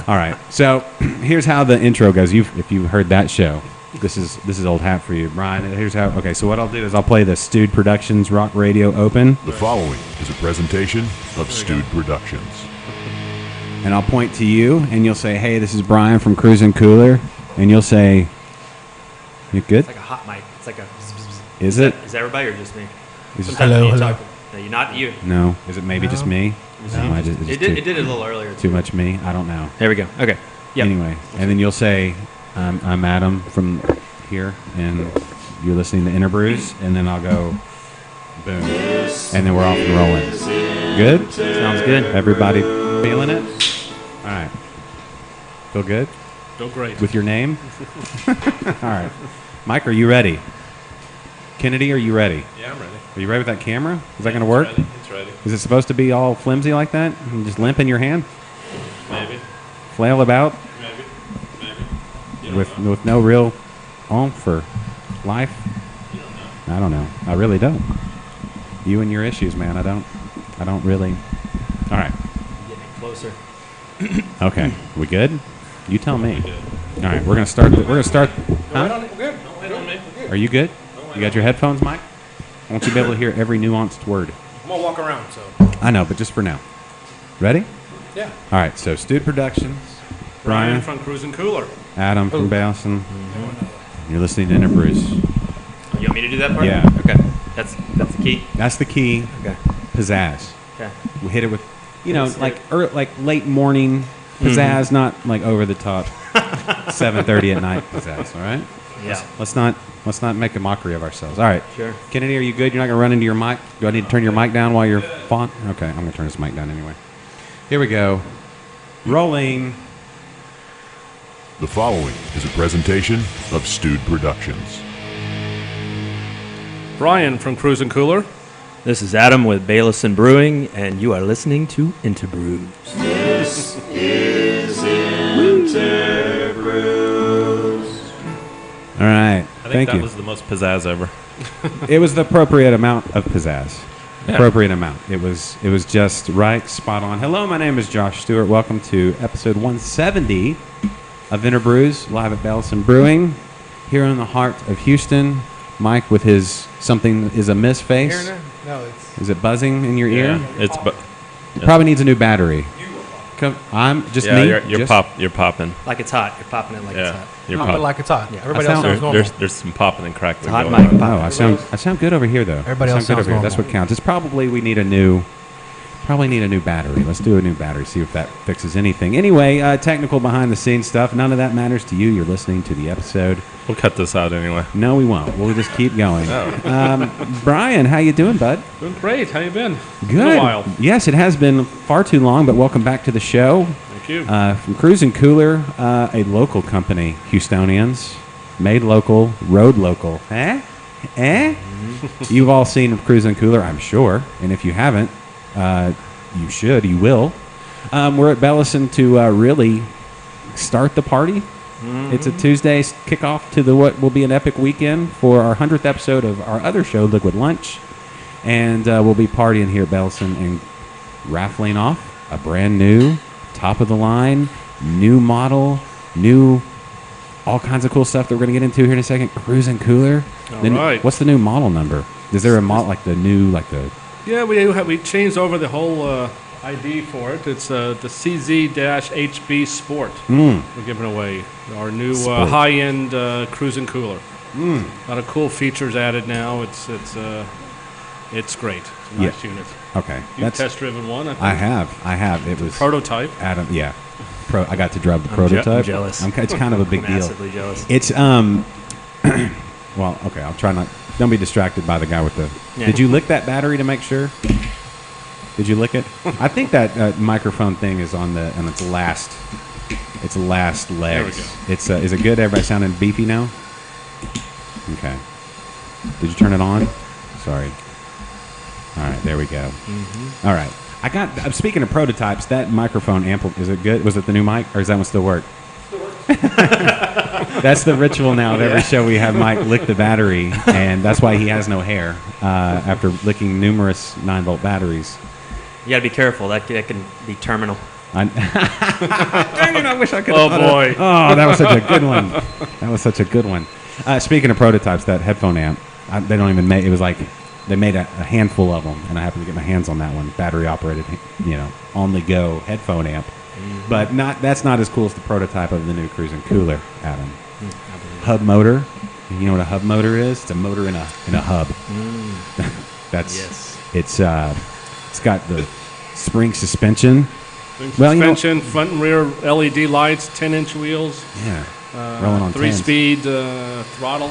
All right. So here's how the intro goes. If you've heard that show, this is old hat for you, Brian. Here's how. Okay. So what I'll do is I'll play the Stewed Productions Rock Radio Open. The following is a presentation of Stewed Productions. And I'll point to you, and you'll say, "Hey, this is Brian from Cruisin' Cooler," and you'll say, "You good?" It's like a hot mic. It's like a. Is it? Is everybody or just me? Is it- Sometimes Hello. No, you're not you. No. Is it maybe just me? No. It just It did it a little earlier. too much me. I don't know. There we go. Okay. Yep. Anyway, and then you'll say, I'm Adam from here, and you're listening to Interbrews, and then I'll go, boom, and then we're off and rolling. Good? Sounds good. Everybody feeling it? All right. Feel good? Feel great. With your name? All right. Mike, are you ready? Kennedy, are you ready? Yeah, I'm ready. Are you ready with that camera? Is that going to work? It's ready. Is it supposed to be all flimsy like that? And just limp in your hand? Maybe. Flail about? Maybe. With no real oomph for life? I don't know. I really don't. You and your issues, man. I don't really. All right. Getting closer. Okay. We good? You tell me. All right. We're gonna start. Huh? We're good. Don't wait on me. We're good. Are you good? You got your headphones, Mike? I want you to be able to hear every nuanced word. I'm gonna walk around, so. I know, but just for now. Ready? Yeah. All right. So, Stewed Productions. Brian from Cruisin' Cooler. Adam from Ballison. You're listening to Interbrews. You want me to do that part? Yeah. Okay. That's the key. That's the key. Okay. Pizzazz. Okay. We hit it with, like late morning pizzazz, not like over the top 7:30 at night pizzazz. All right. Yeah. Let's not make a mockery of ourselves. All right. Sure. Kennedy, are you good? You're not gonna run into your mic. Do I need to turn your mic down while you're font? Okay, I'm gonna turn this mic down anyway. Here we go. Rolling. The following is a presentation of Stewed Productions. Brian from Cruisin' Cooler. This is Adam with Baylison Brewing, and you are listening to Interbrews. All right. I think Thank that you. was the most pizzazz ever. It was the appropriate amount of pizzazz. Appropriate amount. It was just right, spot on. Hello, my name is Josh Stewart. Welcome to episode 170 of Interbrews, live at Ballison Brewing, here in the heart of Houston. Mike with his something is amiss face. No, it's. Is it buzzing in your ear? It's It probably needs a new battery. I'm just me. You're popping. Like it's hot. You're popping it like it's hot. You're But popping. like it's hot. Yeah. Everybody I else sound- sounds normal. There's some popping and crackling hot going mic. on. Oh, I sound good over here though. Everybody I else sound good sounds over here. normal. That's what counts. It's probably we need a new battery. Let's do a new battery. See if that fixes anything. Anyway, technical behind the scenes stuff. None of that matters to you. You're listening to the episode. We'll cut this out anyway. No, we won't. We'll just keep going. Oh. Brian, how you doing, bud? Doing great. How you been? Good. Been a while. Yes, it has been far too long, but welcome back to the show. Thank you. From Cruisin' Cooler, a local company, Houstonians, made local, road local. You've all seen Cruisin' Cooler, I'm sure, and if you haven't, you should, you will. We're at Bellison to really start the party. It's a Tuesday kickoff to what will be an epic weekend for our 100th episode of our other show, Liquid Lunch. And we'll be partying here at Bellison and raffling off a brand new, top of the line, new model, new, all kinds of cool stuff that we're going to get into here in a second. Cruisin' Cooler. All Then right. What's the new model number? Is there a model like the new, like the... Yeah, we changed over the whole ID for it. It's the CZ-HB Sport. We're giving away our new Sport. high-end Cruisin' Cooler. A lot of cool features added now. It's great. It's a nice unit. Okay. You've test-driven one, I think. I have. It was... Prototype. Adam, yeah. I got to drive the I'm prototype. jealous. It's kind of a big deal. Massively jealous. It's well, okay. I'll try not. Don't be distracted by the guy with the. Yeah. Did you lick that battery to make sure? Did you lick it? I think that microphone thing is on its last legs. There we go. It's is it good? Everybody sounding beefy now? Okay. Did you turn it on? Sorry. All right, there we go. All right. I'm speaking of prototypes. That microphone is it good? Was it the new mic, or does that one still work? That's the ritual now of every show. We have Mike lick the battery, and that's why he has no hair after licking numerous 9-volt batteries. You got to be careful. That can be terminal. Dang it, I wish I could. Oh, boy. Oh, that was such a good one. That was such a good one. Speaking of prototypes, that headphone amp, they don't even make. It was like they made a handful of them, and I happened to get my hands on that one, battery operated, on the go headphone amp. But that's not as cool as the prototype of the new Cruising Cooler, Adam. Hub motor. You know what a hub motor is? It's a motor in a hub. It's got the spring suspension. Suspension, front and rear LED lights, 10-inch wheels. Yeah. Rolling on 3-speed throttle.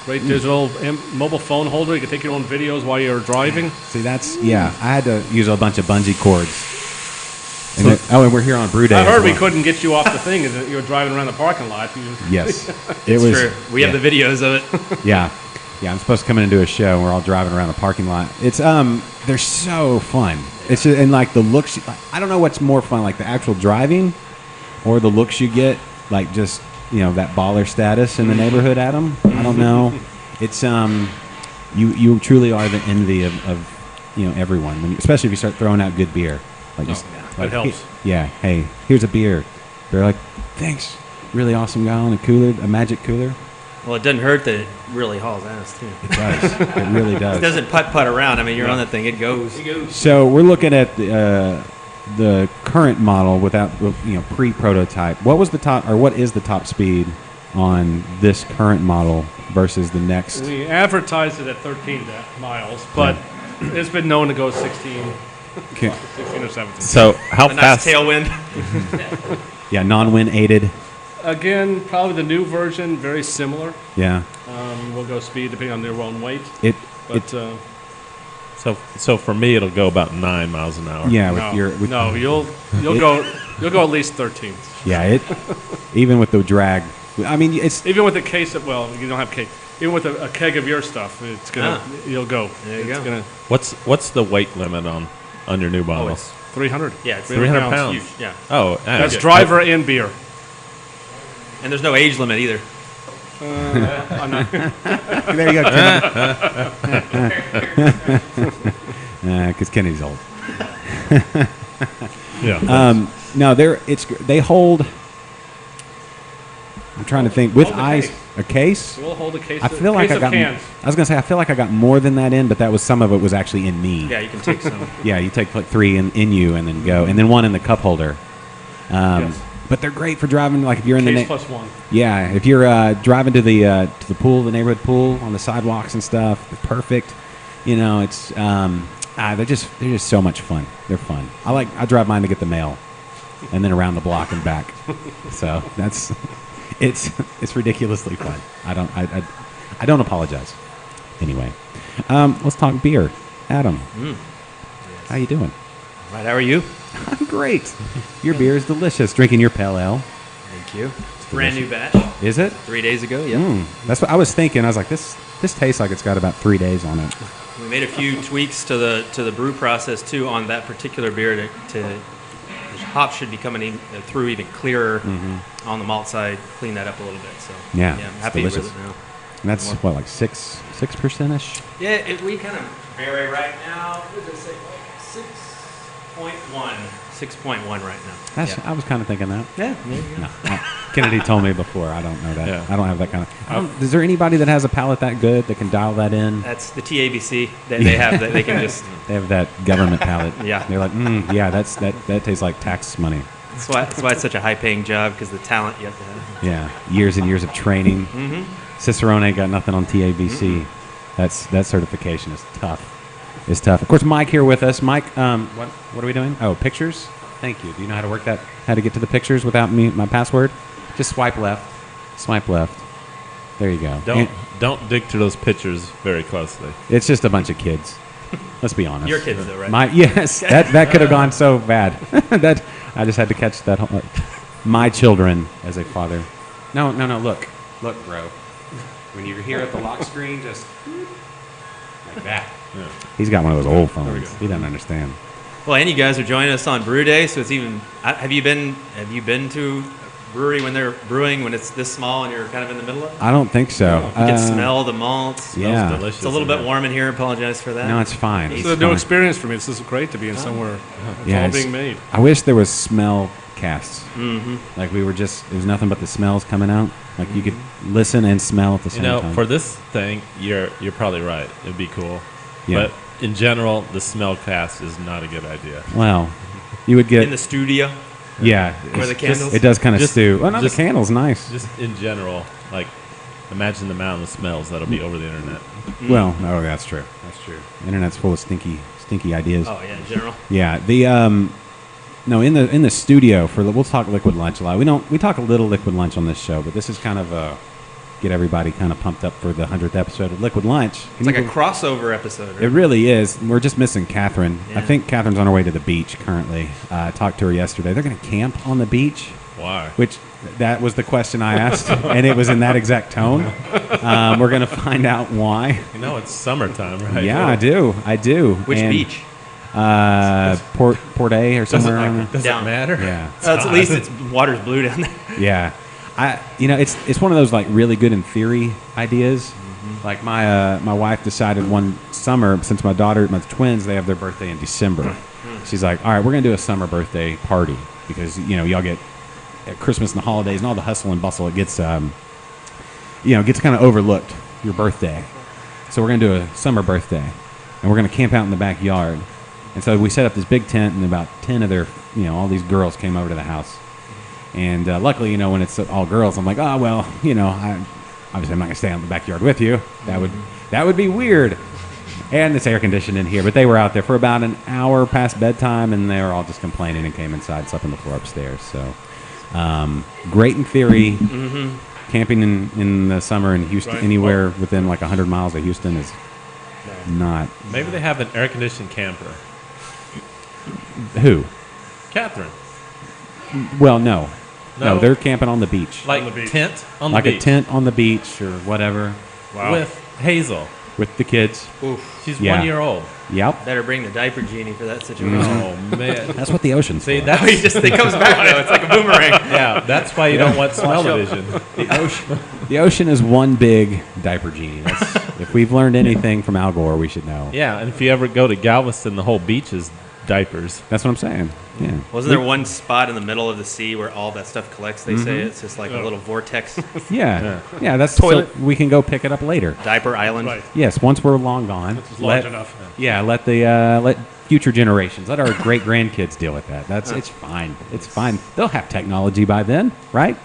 Great digital mobile phone holder. You can take your own videos while you're driving. See, I had to use a bunch of bungee cords. And and we're here on Brew Day. I heard as we well. couldn't get you off the thing. Is that you were driving around the parking lot. Yes. It's true. We have the videos of it. Yeah. Yeah, I'm supposed to come in and do a show, and we're all driving around the parking lot. It's they're so fun. It's just, and like the looks. I don't know what's more fun, like the actual driving, or the looks you get, like just that baller status in the neighborhood. Adam, I don't know. It's you truly are the envy of everyone, especially if you start throwing out good beer. Like that helps. Yeah. Hey, here's a beer. They're like, thanks. Really awesome guy on a cooler, a magic cooler. Well, it doesn't hurt that it really hauls ass, too. It does. It really does. It doesn't putt around. I mean, you're on that thing. It goes. So we're looking at the current model without pre-prototype. What was the top, or what is the top speed on this current model versus the next? We advertised it at 13 miles, but it's been known to go 16 or 17. So how A fast? nice tailwind. Yeah, non-wind aided. Again, probably the new version, very similar. Yeah. We'll go speed depending on their own weight. But So for me, it'll go about 9 miles an hour. yeah, you'll go at least 13. Yeah, even with the drag. I mean, it's Even with the case of you don't have cake. Even with a keg of your stuff, it's gonna you'll go. There you it's go. Gonna, What's the weight limit on your new model? Oh, it's 300. yeah, it's 300 pounds. huge. Yeah, Oh, That's okay. driver and beer. and there's no age limit either. there you go, Kenny. Because Kenny's old. Yeah. No, they hold. I'm trying to think with Hold the ice case. a case. We'll hold a case. I feel like case I of got. cans. I was gonna say I feel like I got more than that in, but that was some of it was actually in me. Yeah, you can take some. Yeah, you take like 3 in you and then go, and then 1 in the cup holder. Yes. But they're great for driving. Like if you're in Case the plus 1. yeah, if you're driving to the pool, the neighborhood pool on the sidewalks and stuff, they're perfect. It's they're just so much fun. They're fun. I drive mine to get the mail, and then around the block and back. So it's ridiculously fun. I don't apologize. Anyway, let's talk beer. Adam, how you doing? Right, how are you? I'm great. Your beer is delicious. Drinking your pale ale. Thank you. Brand new batch. Is it? 3 days ago. Yeah. That's what I was thinking. I was like, this tastes like it's got about 3 days on it. We made a few tweaks to the brew process too on that particular beer to the hops should be coming in through even clearer on the malt side. Clean that up a little bit. So Yeah, I'm it's happy with delicious. it now. And that's what, like 6% ish. Yeah, we kind of vary right now. What does it say? 6.1. 6.1 right now. That's yeah. I was kind of thinking that. Yeah. There you go. No, Kennedy told me before. I don't know that. Yeah. I don't have that kind of. Is there anybody that has a palate that good that can dial that in? That's the TABC. They have that. They can just. They have that government palate. Yeah. They're like, yeah, that tastes like tax money. That's why it's such a high-paying job because the talent you have to have. Yeah, years and years of training. Cicerone ain't got nothing on TABC. That certification is tough. It's tough. Of course, Mike here with us. Mike, what are we doing? Oh, pictures. Thank you. Do you know how to work that? How to get to the pictures without my password? Just swipe left. Swipe left. There you go. Don't dig through those pictures very closely. It's just a bunch of kids. Let's be honest. Your kids, though, right? Yes, that could have gone so bad. That I just had to catch that. My children, as a father. No. Look, bro. When you're here at the lock screen, just like that. Yeah. He's got one of those old phones. He doesn't understand. Well, and you guys are joining us on Brew Day, so it's even. Have you been to brewery when they're brewing when it's this small and you're kind of in the middle of it? I don't think so. You can smell the malts. Yeah. Delicious. It's a little in bit there. warm in here. Apologize for that. No, it's fine. This It's is a new fine. experience for me. This is great to be in somewhere it's Yeah, all it's- being made. I wish there was smell casts. Mm-hmm. Like we were just, there was nothing but the smells coming out. Like you could listen and smell at the You same know, time. for this thing, you're probably right. It'd be cool. Yeah. But in general, the smell cast is not a good idea. Well, you would get, In the studio. yeah. Where the it's- candles? It does kind of Just- stew. Oh, no, the just- candle's nice. Just in general, like, imagine the amount of smells that'll be over the internet. Well, oh, that's true. That's true. Internet's full of stinky ideas. Oh yeah, in general. Yeah, the no, in the studio we'll talk liquid lunch a lot. We talk a little liquid lunch on this show, but this is kind of get everybody kind of pumped up for the 100th episode of Liquid Lunch. It's like a crossover episode. It Right? really is. We're just missing Catherine. I Yeah. think Catherine's on her way to the beach currently. I talked to her yesterday. They're going to camp on the beach, Why? which that was the question I asked, and it was in that exact tone. We're going to find out why. You know, it's summertime, right? Yeah, I do. Which And, beach? Port A or somewhere around there. Does Down. it matter? Yeah. At least it's water's blue down there. Yeah, it's one of those like really good in theory ideas. Like my wife decided one summer, since my twins, they have their birthday in December. She's like, all right, we're gonna do a summer birthday party because y'all get at Christmas and the holidays and all the hustle and bustle. It gets gets kind of overlooked, your birthday. So we're gonna do a summer birthday, and we're gonna camp out in the backyard. And so we set up this big tent, and about 10 of their all these girls came over to the house. And luckily, when it's all girls, I'm like, oh well, obviously I'm not gonna stay out in the backyard with you. That would be weird. And it's air conditioned in here, but they were out there for about an hour past bedtime, and they were all just complaining and came inside, slept on the floor upstairs. So great in theory. Camping in the summer in Houston, Right. anywhere within like 100 miles of Houston is not. Maybe they have an air-conditioned camper. Who? Catherine. Well, no, No? they're camping on the beach, Like the beach. tent on the like beach. a tent on the beach or whatever, Wow. With Hazel. with the kids. Oof. She's Yeah. 1 year old. Yep, Better bring the diaper genie for that situation. Oh, man. that's what the ocean's See, for. that's, It comes back though. It's like a boomerang. yeah, that's why you don't want smell-o-vision. The ocean is one big diaper genie. If we've learned anything from Al Gore, we should know. Yeah, and if you ever go to Galveston, the whole beach is diapers. That's what I'm saying. Yeah. Wasn't there one spot in the middle of the sea where all that stuff collects? They say it's just like a little vortex. Yeah. Yeah. That's Toilet. so we can go pick it up later. Diaper island. Right. Yes. Once we're long gone, It's large enough. Yeah. Let future generations, let our great grandkids deal with that. It's fine. It's fine. They'll have technology by then, right?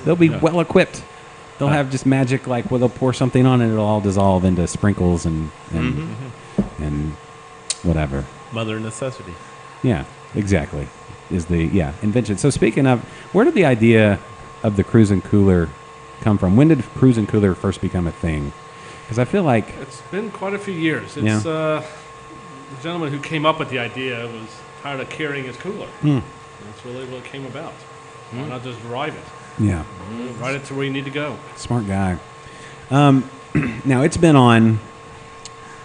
They'll be well equipped. They'll have just magic, like they'll pour something on and it'll all dissolve into sprinkles and whatever. Mother necessity. Yeah, exactly. Is the invention. So speaking of, where did the idea of the cruising cooler come from? When did cruising cooler first become a thing? Because I feel like It's been quite a few years. Yeah. It's the gentleman who came up with the idea was tired of carrying his cooler. That's really what came about. Why not just drive it? yeah, Ride it to where you need to go. smart guy. Now it's been on.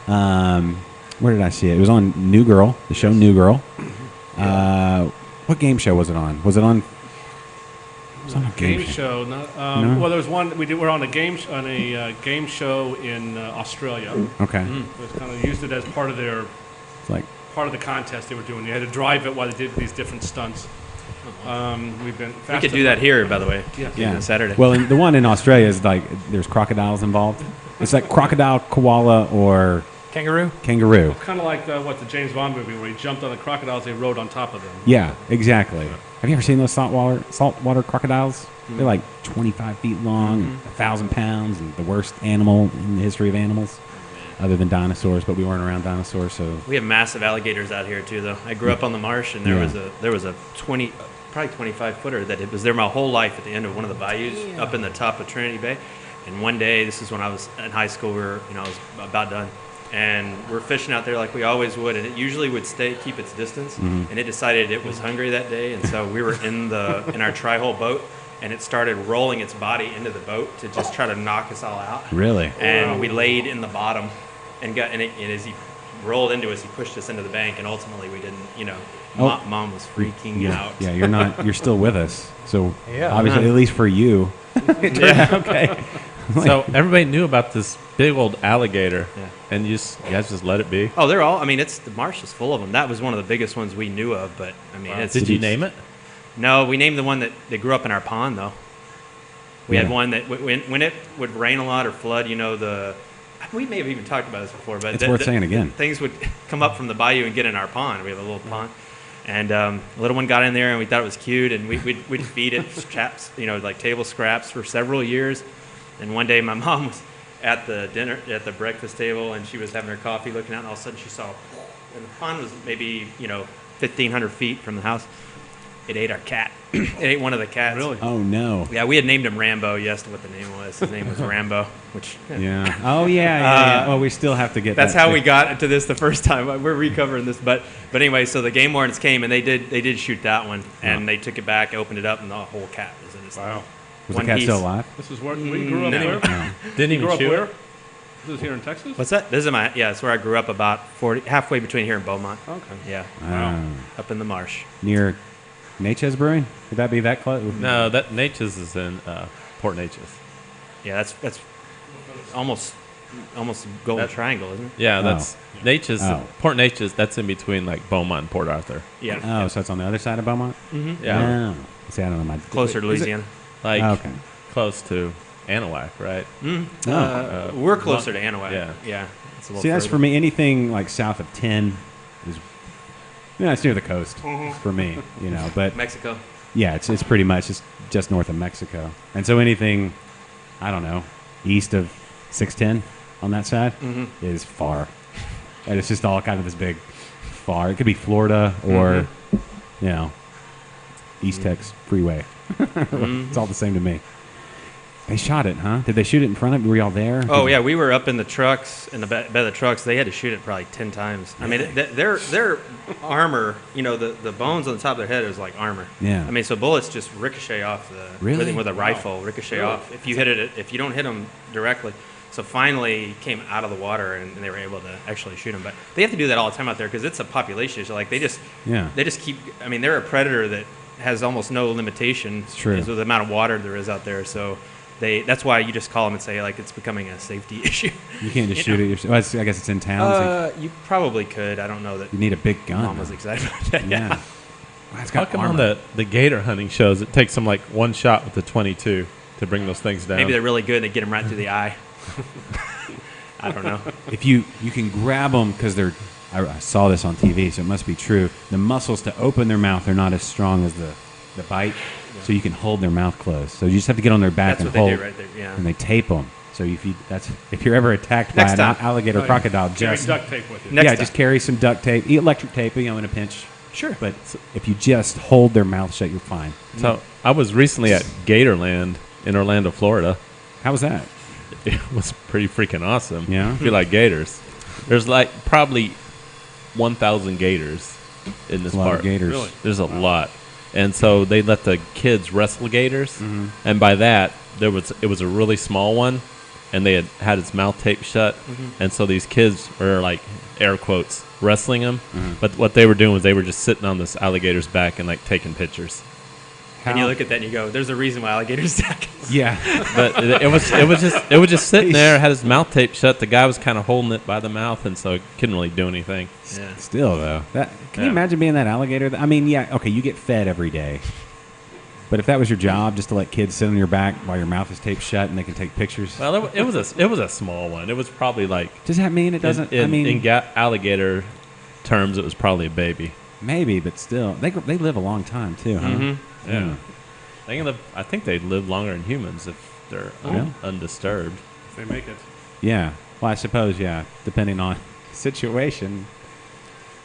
Where did I see it? It was on New Girl, the show New Girl. What game show was it on? Was it on? It was on a Game show. Not, No? Well, there was one. We're on a game game show in Australia. Okay, It was kind of used it as part of it's like the contest they were doing. You had to drive it while they did these different stunts. We've been. We could do that here, by the way. Yeah. On Saturday. Well, and the one in Australia is like there's crocodiles involved. It's like crocodile, koala, or kangaroo. kangaroo. Kind of like the James Bond movie where he jumped on the crocodiles, they rode on top of them. Yeah, exactly. Have you ever seen those saltwater crocodiles? They're like 25 feet long, 1,000 pounds, and the worst animal in the history of animals, other than dinosaurs. But we weren't around dinosaurs, so We have massive alligators out here too, though. I grew up on the marsh, and there was a 20, probably 25 footer that it was there my whole life at the end of one of the bayous up in the top of Trinity Bay. And one day, this is when I was in high school, I was about done, and we're fishing out there like we always would, and it usually would keep its distance, and it decided it was hungry that day, and so we were in our tri-hole boat, and it started rolling its body into the boat to just try to knock us all out. really, And we laid in the bottom, and as he rolled into us. He pushed us into the bank, and ultimately we didn't. Oh. Mom was freaking out. Yeah, you're not. You're still with us. So Yeah. obviously, at least for you, it turned out okay. So everybody knew about this big old alligator, Yeah. and you guys just let it be. Oh, they're all. I mean, the marsh is full of them. That was one of the biggest ones we knew of. But I mean, it's Did you name it? No, we named the one that grew up in our pond, though. We Yeah. had one that when it would rain a lot or flood, we may have even talked about this before, but It's worth saying again. Things would come up from the bayou and get in our pond. We have a little pond, and a little one got in there, and we thought it was cute, and we'd feed it scraps, like table scraps for several years. And one day, my mom was at the breakfast table, and she was having her coffee, looking out, and all of a sudden she saw, and the pond was maybe 1,500 feet from the house. It ate our cat. It ate one of the cats. Really? Oh no. Yeah, we had named him Rambo. You asked what the name was. His name was Rambo, which Yeah. Oh yeah. Well, we still have to get. that's that how we fixed. got into this the first time. We're recovering this, but anyway, so the game wardens came and they did shoot that one, and they took it back, opened it up, and the whole cat was in it. Wow. Was one the cat piece. still alive? This is where we grew up. No. Where? No. Didn't You even grew up shoot where? it. This is here in Texas. What's that? This is it's where I grew up, about halfway between here and Beaumont. Okay. Yeah, Wow. up in the marsh. Near Natchez Brewing? Would that be that close? No, that Natchez is in Port Natchez. Yeah, that's almost Golden That- Triangle, isn't it? Yeah, Oh. that's Natchez. Oh. Port Natchez. That's in between like Beaumont and Port Arthur. Yeah, Oh, so it's on the other side of Beaumont? Yeah, Oh. See, I don't know my. closer to Louisiana. like Okay. close to Anahuac, right? Oh. We're closer to Anahuac. Yeah. yeah. It's a little See, that's further. for me. Anything like south of 10 is. It's near the coast for me, But Mexico. yeah, it's pretty much just north of Mexico, and so anything, I don't know, east of 610 on that side is far, and it's just all kind of this big far. It could be Florida or, East Tex Freeway. It's all the same to me. They shot it, huh? Did they shoot it in front of you? Were y'all there? Oh yeah, we were up in the trucks, in the bed of the trucks. They had to shoot it probably 10 times. I mean, their armor, the bones on the top of their head is like armor. Yeah. I mean, so bullets just ricochet off Really? with a rifle, ricochet off. If you hit it, if you don't hit them directly. So finally, he came out of the water, and they were able to actually shoot him. But they have to do that all the time out there because it's a population issue. Like they just keep. I mean, they're a predator that has almost no limitation. It's true. With the amount of water there is out there. So. That's why you just call them and say like it's becoming a safety issue. You can't just shoot it yourself. Well, I guess it's in town. So You probably could. I don't know that you need a big gun. Mom was excited about that. Yeah. Wow, it's How got come armor. on the gator hunting shows it takes them like one shot with the 22 to bring those things down? Maybe they're really good and they get them right through the eye. I don't know. If you can grab them because they're, I saw this on TV, so it must be true. The muscles to open their mouth are not as strong as the bite, so you can hold their mouth closed. So you just have to get on their back That's and what hold, they do right there. Yeah. and they tape them. So if you're ever attacked by Next an time. alligator Oh, yeah. crocodile, Carry just duct tape with you. Next yeah, time. just carry some duct tape, electric tape, in a pinch. Sure. But if you just hold their mouth shut, you're fine. So I was recently at Gatorland in Orlando, Florida. How was that? It was pretty freaking awesome. Yeah? If you like gators, there's like probably 1,000 gators in this A lot of park. gators. Really? There's a lot, and so they let the kids wrestle gators, Mm-hmm. and by that it was a really small one, and they had its mouth taped shut, Mm-hmm. and so these kids were like air quotes wrestling him, Mm-hmm. but what they were doing was they were just sitting on this alligator's back and like taking pictures. And you look at that and you go, "There's a reason why alligators attack us." Yeah. But it was just sitting there, had his mouth taped shut. The guy was kind of holding it by the mouth, and so it couldn't really do anything. Yeah. Still though, can you Yeah. imagine being that alligator? I mean, yeah, okay, you get fed every day, but if that was your job, just to let kids sit on your back while your mouth is taped shut and they can take pictures, Well, it was a small one. It was probably like does that mean it doesn't? in alligator terms, it was probably a baby. maybe, but still, they live a long time too, huh? Mm-hmm. Yeah, I think they live longer than humans if they're undisturbed. If they make it. Yeah. Well, I suppose, yeah, depending on situation.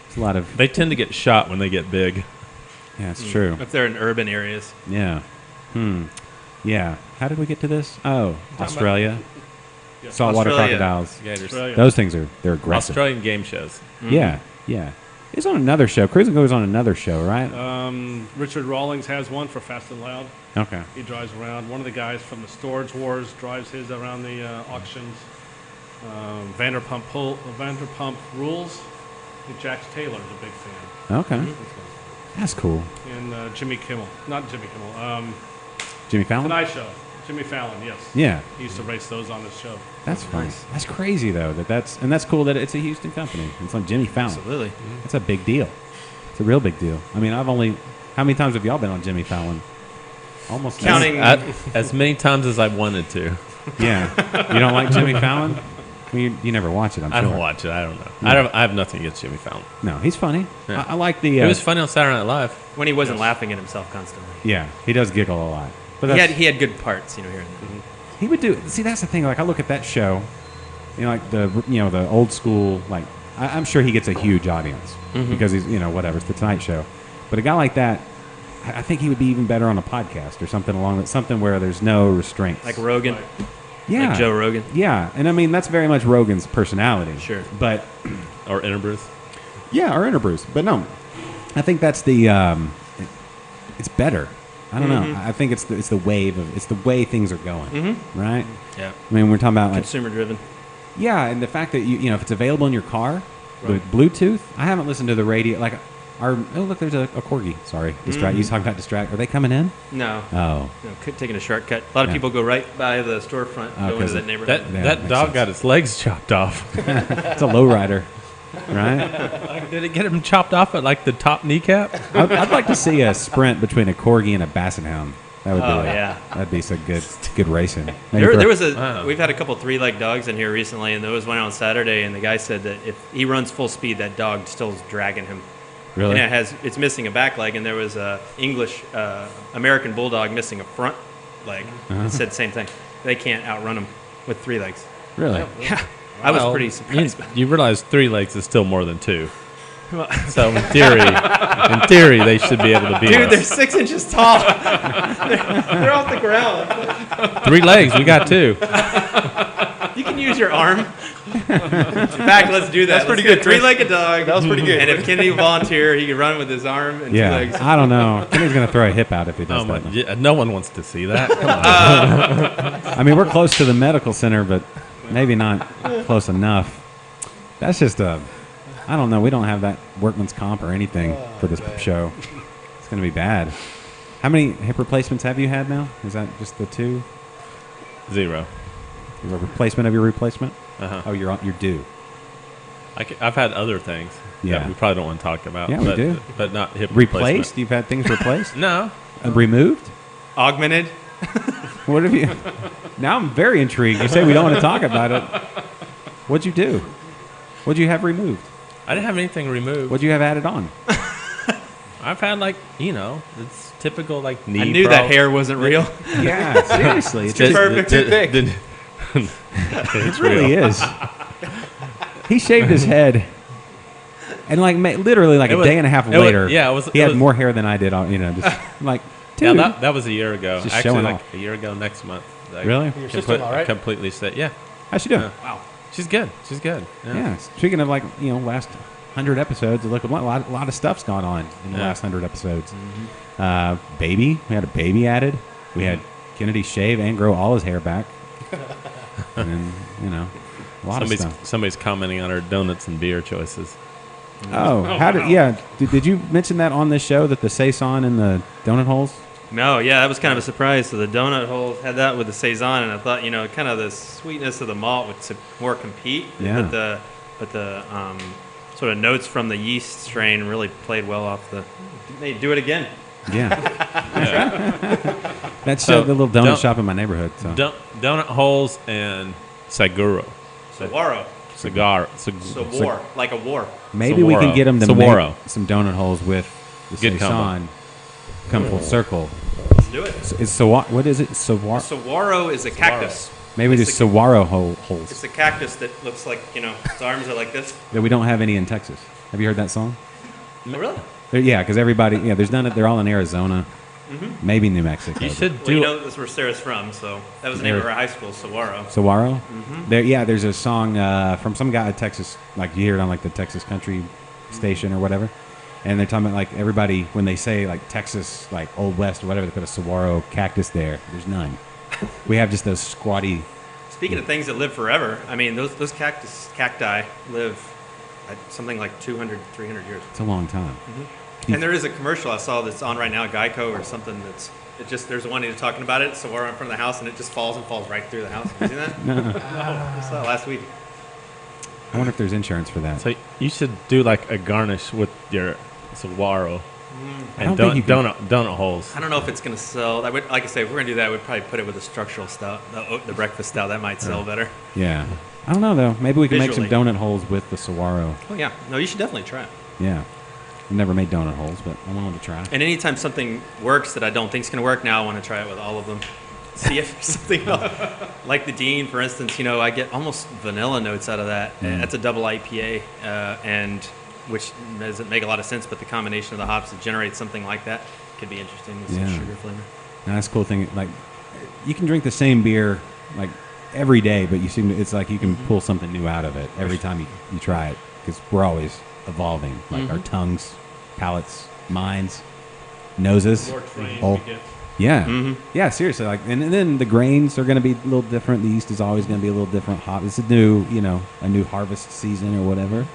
It's a lot of They tend to get shot when they get big. yeah, it's true. If they're in urban areas. Yeah. Yeah. How did we get to this? Oh, Australia. Saltwater Australia. crocodiles. Gators. Australia. Those things they're aggressive. Australian game shows. Yeah, yeah. It's on another show. Cruising goes on another show, right? Richard Rawlings has one for Fast and Loud. Okay. He drives around. One of the guys from the Storage Wars drives his around the auctions. Vanderpump Rules. Jack Taylor is a big fan. Okay. That's cool. And Jimmy Kimmel. Not Jimmy Kimmel. Jimmy Fallon? Tonight Show. Jimmy Fallon, yes. Yeah. He used to race those on his show. That's funny. That's crazy, though. That's cool that it's a Houston company. It's like Jimmy Fallon. Absolutely. That's a big deal. It's a real big deal. I mean, how many times have y'all been on Jimmy Fallon? Almost Counting- As many times as I wanted to. Yeah. You don't like Jimmy Fallon? I mean, you never watch it, I'm sure. I don't watch it. I don't know. I have nothing against Jimmy Fallon. No, he's funny. Yeah. I like the... It was funny on Saturday Night Live. When he wasn't laughing at himself constantly. Yeah, he does giggle a lot. But He had good parts, here and there. he would do... See, that's the thing. Like, I look at that show, like the old school, like, I'm sure he gets a huge audience because he's, whatever, it's the Tonight Show. But a guy like that, I think he would be even better on a podcast or something where there's no restraints. Like Rogan. Yeah. Like Joe Rogan. Yeah, and I mean, that's very much Rogan's personality. Sure. But, Or Interbrews. yeah, or Interbrews. But no, I think that's the, it's better. I don't know. I think it's the wave of, it's the way things are going, right? Yeah. I mean, we're talking about like, Consumer driven. yeah, and the fact that if it's available in your car with Bluetooth, I haven't listened to the radio. Like, look, there's a corgi. Sorry, distract. You talking about distract? Are they coming in? No. Oh, Taking a shortcut. A lot of Yeah. people go right by the storefront, go 'cause into that neighborhood. That Yeah, that makes dog sense. got its legs chopped off. it's a lowrider, right? Did it get him chopped off at like the top kneecap? I'd like to see a sprint between a corgi and a basset hound. That would be, Oh, yeah. that'd be some good racing. Maybe There for- was we've had a couple 3-leg dogs in here recently, and there was one on Saturday, and the guy said that if he runs full speed, that dog still is dragging him. really. And it's missing a back leg, and there was a English American Bulldog missing a front leg. It said the same thing. They can't outrun him with 3 legs. Really? Yeah, I was Well, pretty surprised. You realize 3 legs is still more than 2. So in theory, they should be able to beat Dude, they're us. 6 inches tall. they're off the ground. 3 legs, we got 2. You can use your arm. In fact, let's do that. That's pretty Let's good, get Chris. 3-legged dog. That was pretty good. And if Kennedy volunteer, he could run with his arm and 2 Yeah. legs. I don't know. Kenny's gonna throw a hip out if he does Oh my, that. yeah, no one wants to see that. Come on. I mean, we're close to the medical center, but maybe not close enough. That's just I don't know. We don't have that workman's comp or anything for this show. It's going to be bad. How many hip replacements have you had now? Is that just the 2? 0. You have a replacement of your replacement? Uh-huh. Oh, you're due. I've had other things Yeah. that we probably don't want to talk about. Yeah, we but, do. But not hip Replaced? replacement. You've had things replaced? No. Removed? Augmented. What have you? Now I'm very intrigued. You say we don't want to talk about it. What'd you do? What'd you have removed? I didn't have anything removed. What'd you have added on? I've had it's typical like knee. I knew that hair wasn't real. Yeah, seriously. It's too perfect, too thick. It really is. He shaved his head, and literally a day and a half later, he had more hair than I did. Just like, dude. Yeah, that was a year ago. Just Actually, showing like off. a year ago next month. Like, Really? Your sister-in-law, right? Completely set. Yeah. How's she doing? Yeah. Wow. She's good. She's good. Yeah. Speaking of last 100 episodes, look, a lot of stuff's gone on in the Yeah. last 100 episodes. Baby, we had a baby added. We had Kennedy shave and grow all his hair back, and then a lot of stuff. Somebody's commenting on our donuts and beer choices. Oh, how did? Yeah, did you mention that on this show that the saison and the donut holes? No, yeah, that was kind of a surprise. So the donut holes had that with the saison, and I thought, kind of the sweetness of the malt would more compete. Yeah. But the sort of notes from the yeast strain really played well off the. Hey, do it again. Yeah, that's So, the little donut shop in my neighborhood. So. Donut holes and Saguro. Saguaro. Cigar. Like a war. Maybe we can Saguaro. get them to Saguaro. make some donut holes with the Good saison. Come full circle. Let's do it. What is it? Saguaro. Saguaro is a cactus. Maybe It's just a- saguaro holes It's a cactus that looks like, its arms are like this. that we don't have any in Texas. Have you heard that song? Oh, really? Yeah, because everybody. Yeah, there's none. They're all in Arizona. Maybe New Mexico. You should Well, do. that's where Sarah's from, so that was the name of our high school, Saguaro. Saguaro. There's a song from some guy in Texas. Like you hear it on the Texas country station or whatever, and they're talking about everybody when they say Texas, Old West or whatever, they put a saguaro cactus there. There's none. We have just those squatty Speaking of things that live forever, I mean, those cacti live at something like 200, 300 years. It's a long time. And there is a commercial I saw that's on right now, Geico or something. There's one you're talking about it. So we're in front of the house, and it just falls right through the house. Have you seen that? No. I saw it last week. I wonder if there's insurance for that. So you should do like a garnish with your saguaro I and don't think you can- donut holes. I don't know if it's going to sell. Like I say, if we're going to do that, we'd probably put it with the structural stout, the breakfast stout. That might sell better. Yeah. I don't know, though. Maybe we can make some Visually. donut holes with the saguaro. Oh, yeah. No, you should definitely try it. Yeah. I've never made donut holes, but I'm willing to try. And anytime something works that I don't think is going to work, now I want to try it with all of them. See if something else. Like the Dean, for instance, I get almost vanilla notes out of that. That's a double IPA, and which doesn't make a lot of sense, but the combination of the hops to generate something like that could be interesting with some sugar flavor. Now, that's a cool thing. Like, you can drink the same beer, like, every day, but it's like you can pull something new out of it every time you try it, because we're always evolving. Like, our tongues, palates, minds, noses. More trained all- we get. Yeah, yeah, seriously. Like, and then the grains are going to be a little different. The yeast is always going to be a little different. Hop. It's a new harvest season or whatever.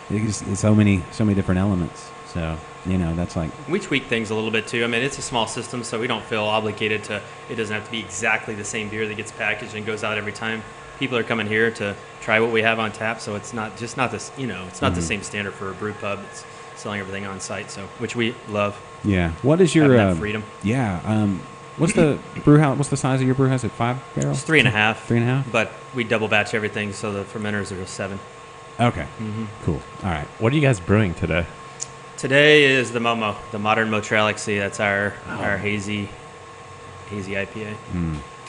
It's so many different elements. So that's like We tweak things a little bit too. I mean, it's a small system, so we don't feel obligated to. It doesn't have to be exactly the same beer that gets packaged and goes out every time. People are coming here to try what we have on tap, so it's not this. It's not the same standard for a brew pub. It's selling everything on site, so which we love. yeah. What is your Having that freedom. Yeah. What's the brew house? What's the size of your brew house? At 5 barrels? It's 3.5. 3.5. But we double batch everything, so the fermenters are 7. Okay. Cool. All right. What are you guys brewing today? Today is the Momo, the Modern Motralaxy. That's our hazy IPA.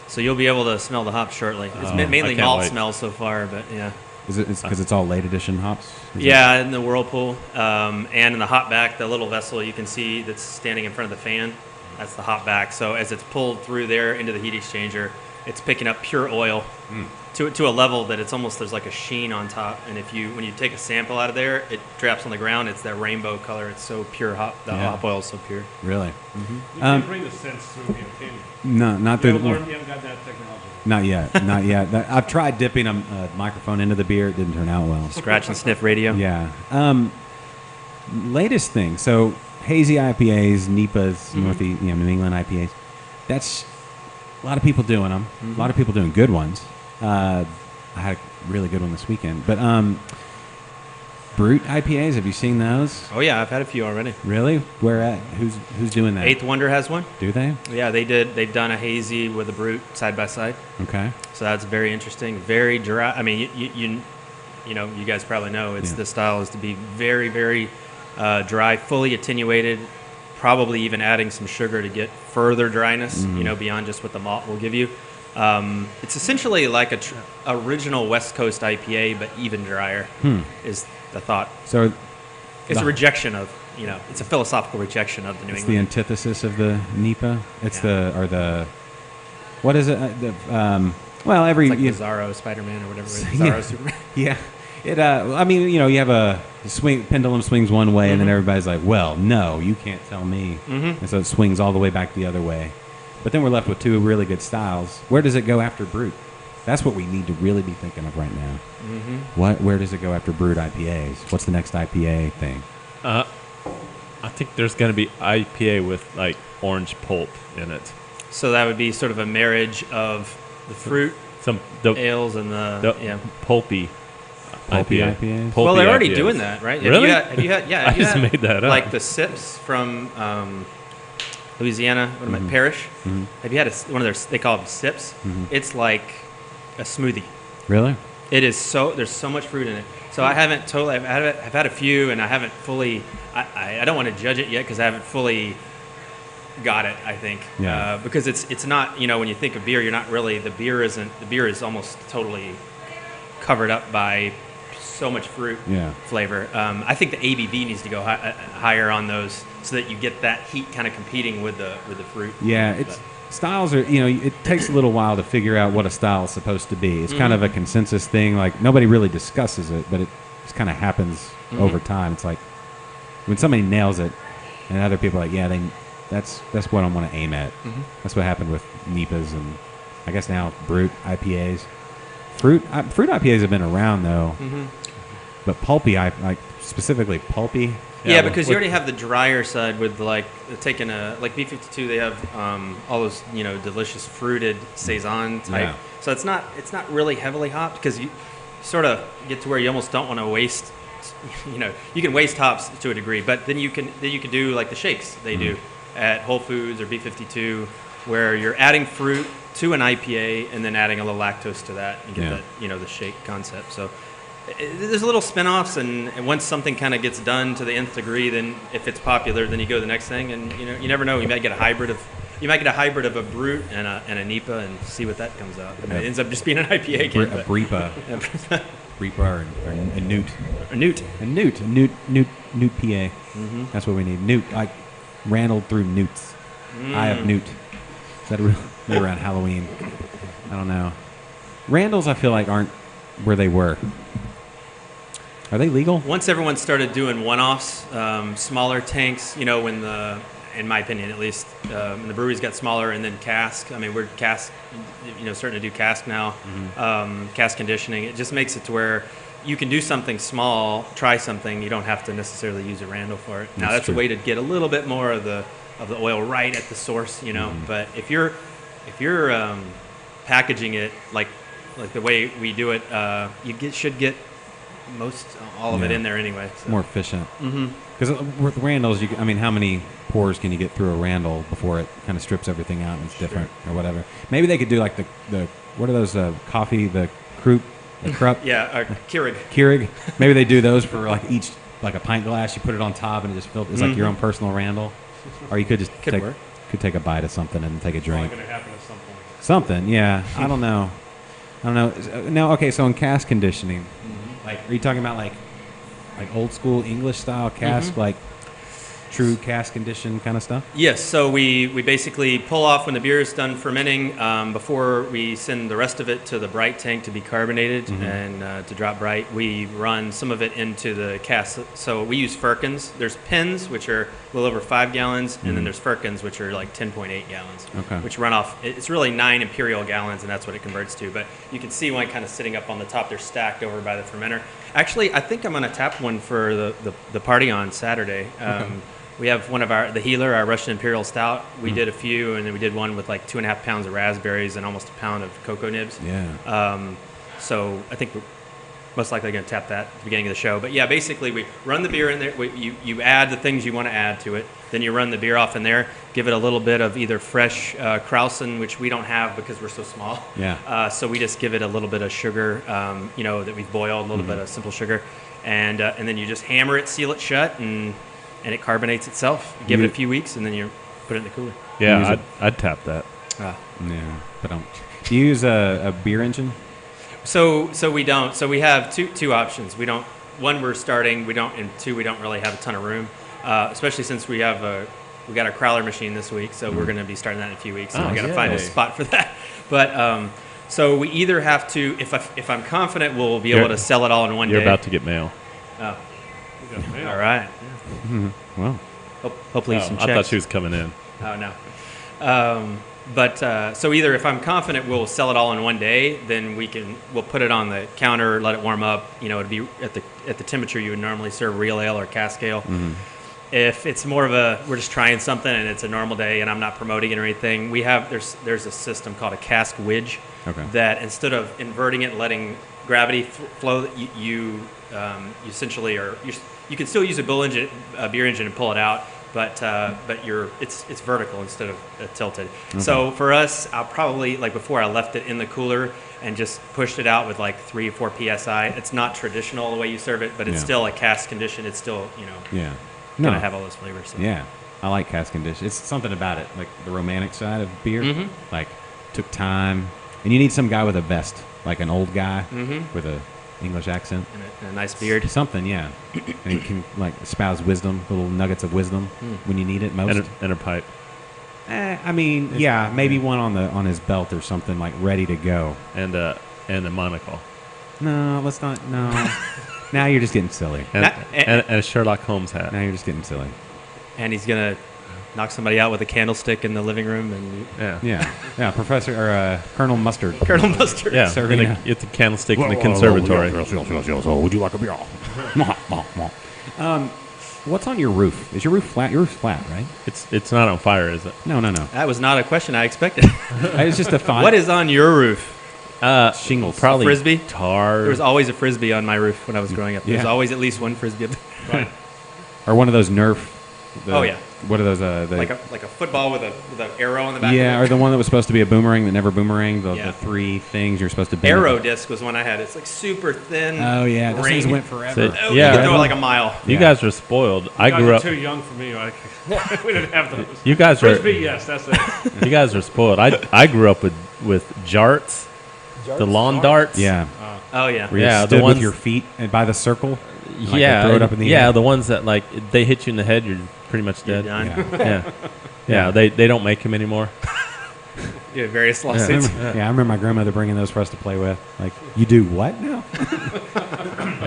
So you'll be able to smell the hops shortly. It's I mainly can't malt wait. smell so far, but yeah. Is it because it's all late edition hops? Is Yeah, in the Whirlpool, and in the hop back, the little vessel you can see that's standing in front of the fan, that's the hop back. So as it's pulled through there into the heat exchanger, it's picking up pure oil to a level that it's almost there's like a sheen on top. And when you take a sample out of there, it drops on the ground. It's that rainbow color. It's so pure. The hop oil is so pure. it really? You can bring the sense through here, can you? No, not You through. haven't got that technology. Not yet. Not yet. I've tried dipping a microphone into the beer. It didn't turn out well. Scratch and sniff radio. Yeah. Latest thing. So hazy IPAs, NEPAs, New England IPAs. That's a lot of people doing them. A lot of people doing good ones. I had a really good one this weekend. But Brute IPAs, have you seen those? Oh yeah, I've had a few already. Really? Where at? Who's doing that? Eighth Wonder has one. Do they? Yeah, they did. They've done a hazy with a Brute side by side. Okay. So that's very interesting. Very dry. I mean, you guys probably know the style is to be very, very dry, fully attenuated, probably even adding some sugar to get further dryness, beyond just what the malt will give you. It's essentially like a original West Coast IPA, but even drier is the thought. So It's a rejection of, it's a philosophical rejection of the New it's the England. antithesis of the NEPA. It's what is it? Well, every It's like Bizarro Spider-Man or whatever. Bizarro Superman. yeah. It. I mean, you have a pendulum swings one way, and then everybody's like, "Well, no, you can't tell me," and so it swings all the way back the other way. But then we're left with two really good styles. Where does it go after Brute? That's what we need to really be thinking of right now. Where does it go after Brute IPAs? What's the next IPA thing? I think there's going to be IPA with like orange pulp in it. So that would be sort of a marriage of the fruit The ales and the pulpy Pulpy IPA. IPAs? Pulpy Well, they're already IPAs. doing that, right? Really? Have you had I just made that up. Like the sips from Louisiana, what am I, Parrish? Have you had one of their? They call them sips. It's like a smoothie. Really? It is there's so much fruit in it. So I haven't totally. I've had a few, and I haven't fully. I don't want to judge it yet because I haven't fully got it. I think. Yeah. Because it's not, when you think of beer, you're not really the beer is almost totally covered up by so much fruit flavor. I think the ABV needs to go higher on those so that you get that heat kind of competing with the fruit. Yeah, styles are, it takes a little while to figure out what a style is supposed to be. It's kind of a consensus thing. Like, nobody really discusses it, but it just kind of happens over time. It's like when somebody nails it and other people are like, yeah, that's what I want to aim at. That's what happened with NEPAs and I guess now Brute IPAs. Fruit IPAs have been around though, Mm-hmm. but pulpy, like specifically pulpy. Yeah, because you already have the drier side with like taking like B52. They have all those delicious fruited saison type. Yeah. So it's not really heavily hopped because you sort of get to where you almost don't want to waste. You can waste hops to a degree, but then you can do like the shakes they do at Whole Foods or B52, where you're adding fruit to an IPA and then adding a little lactose to that and get that the shake concept. So there's little spin-offs, and once something kind of gets done to the nth degree, then if it's popular, then you go to the next thing, and you never know. You might get a hybrid of a Brut and a NEPA and see what that comes out. And it ends up just being an IPA again. A Breepa. Breepa or a Newt. A Newt. A Newt PA. That's what we need. Newt, like Randall through Newts. Eye of Newt. Is that maybe around Halloween? I don't know. Randalls, I feel like, aren't where they were. Are they legal? Once everyone started doing one-offs, smaller tanks, when in my opinion at least, the breweries got smaller, and then cask. I mean, we're cask, starting to do cask now, cask conditioning. It just makes it to where you can do something small, try something. You don't have to necessarily use a Randall for it. Now, that's true. a way to get a little bit more of the oil right at the source, But if you're packaging it like the way we do it, should get all of it in there anyway. So. More efficient. Because with Randalls, how many pours can you get through a Randall before it kind of strips everything out and it's different or whatever? Maybe they could do like the what are those coffee, the Krupp? Yeah, Keurig. Keurig. Maybe they do those for like each, like a pint glass. You put it on top and it just fills. It's like your own personal Randall. Or you could just take a bite of something and take a drink. It's going to happen at some point. Something, yeah. I don't know. Now, okay, so in cask conditioning, like, are you talking about like old school English style cask, like true cask condition kind of stuff? Yes. So we basically pull off when the beer is done fermenting before we send the rest of it to the bright tank to be carbonated and to drop bright. We run some of it into the cask. So we use firkins. There's pins, which are a little over 5 gallons, and then there's firkins, which are like 10.8 gallons, which run off. It's really 9 imperial gallons, and that's what it converts to. But you can see one kind of sitting up on the top. They're stacked over by the fermenter. Actually, I think I'm going to tap one for the party on Saturday. We have one of the Healer, our Russian Imperial Stout. We did a few, and then we did one with like 2.5 pounds of raspberries and almost a pound of cocoa nibs. Yeah. So I think we're most likely going to tap that at the beginning of the show. But yeah, basically we run the beer in there. You add the things you want to add to it. Then you run the beer off in there. Give it a little bit of either fresh Krausen, which we don't have because we're so small. Yeah. So we just give it a little bit of sugar, that we've boiled, a little bit of simple sugar, and then you just hammer it, seal it shut, and it carbonates itself. You give it a few weeks, and then you put it in the cooler. Yeah, I'd tap that. Yeah, but do you use a beer engine? So we don't. So we have two options. We don't. One, we're starting. We don't. And two, we don't really have a ton of room, especially since we got our crowler machine this week. So we're going to be starting that in a few weeks. So we got to find a spot for that. But so we either have to. If I'm confident we'll be able to sell it all in one day. You're about to get mail. Oh. All right. Well, hopefully some checks. I thought she was coming in. Oh no. So either if I'm confident we'll sell it all in one day, then we'll put it on the counter, let it warm up. It'd be at the temperature you would normally serve real ale or cask ale. If it's more of we're just trying something and it's a normal day and I'm not promoting it or anything, there's a system called a cask widge that instead of inverting it and letting gravity flow, you essentially you can still use a beer engine and pull it out, but it's vertical instead of tilted. So for us, I'll probably, like before, I left it in the cooler and just pushed it out with like 3 or 4 psi. It's not traditional the way you serve it, but it's still a cask condition. It's still gonna have all those flavors. So. Yeah, I like cask condition. It's something about it, like the romantic side of beer. Like took time, and you need some guy with a vest, like an old guy with a English accent and a nice beard. Something, yeah. And he can like espouse wisdom, little nuggets of wisdom when you need it most. And a pipe. Maybe one on his belt or something, like ready to go. And a monocle. No, let's not. No. Now you're just getting silly. And a Sherlock Holmes hat. Now you're just getting silly. And he's gonna knock somebody out with a candlestick in the living room and Yeah, Professor or Colonel Mustard. Colonel Mustard. Yeah, Serving in a- the candlestick in the conservatory. Would you like a beer? What's on your roof? Is your roof flat? Your roof's flat, right? It's not on fire, is it? No. That was not a question I expected. It's just a thought. What is on your roof? shingles? Probably Frisbee? tar. There was always a Frisbee on my roof when I was growing up. There was Yeah. always at least one Frisbee up there. Or one of those Nerf. Oh, yeah. What are those? like a football with an arrow on the back Yeah, of or it. the one that was supposed to be a boomerang that never boomeranged. The Yeah. 3 things you're supposed to bend. Arrow disc was one I had. It's like super thin. Oh yeah, those things ring. went forever. So- Oh, Yeah. you could throw it like a mile. You Yeah. guys are spoiled. I You guys grew are up. too young for me. We didn't have those. You guys are. Frisbee, yes, that's it. You guys are spoiled. I grew up with jarts, the lawn darts. Yeah, Oh yeah. where you Yeah, the stood with ones- your feet and by the circle. and, like, yeah, throw it up in the yeah, air. the ones that like they hit you in the head, you're pretty much You're dead. done. Yeah. Yeah, they don't make them anymore. Yeah, various I lawsuits. remember, I remember my grandmother bringing those for us to play with. Like, you do what now?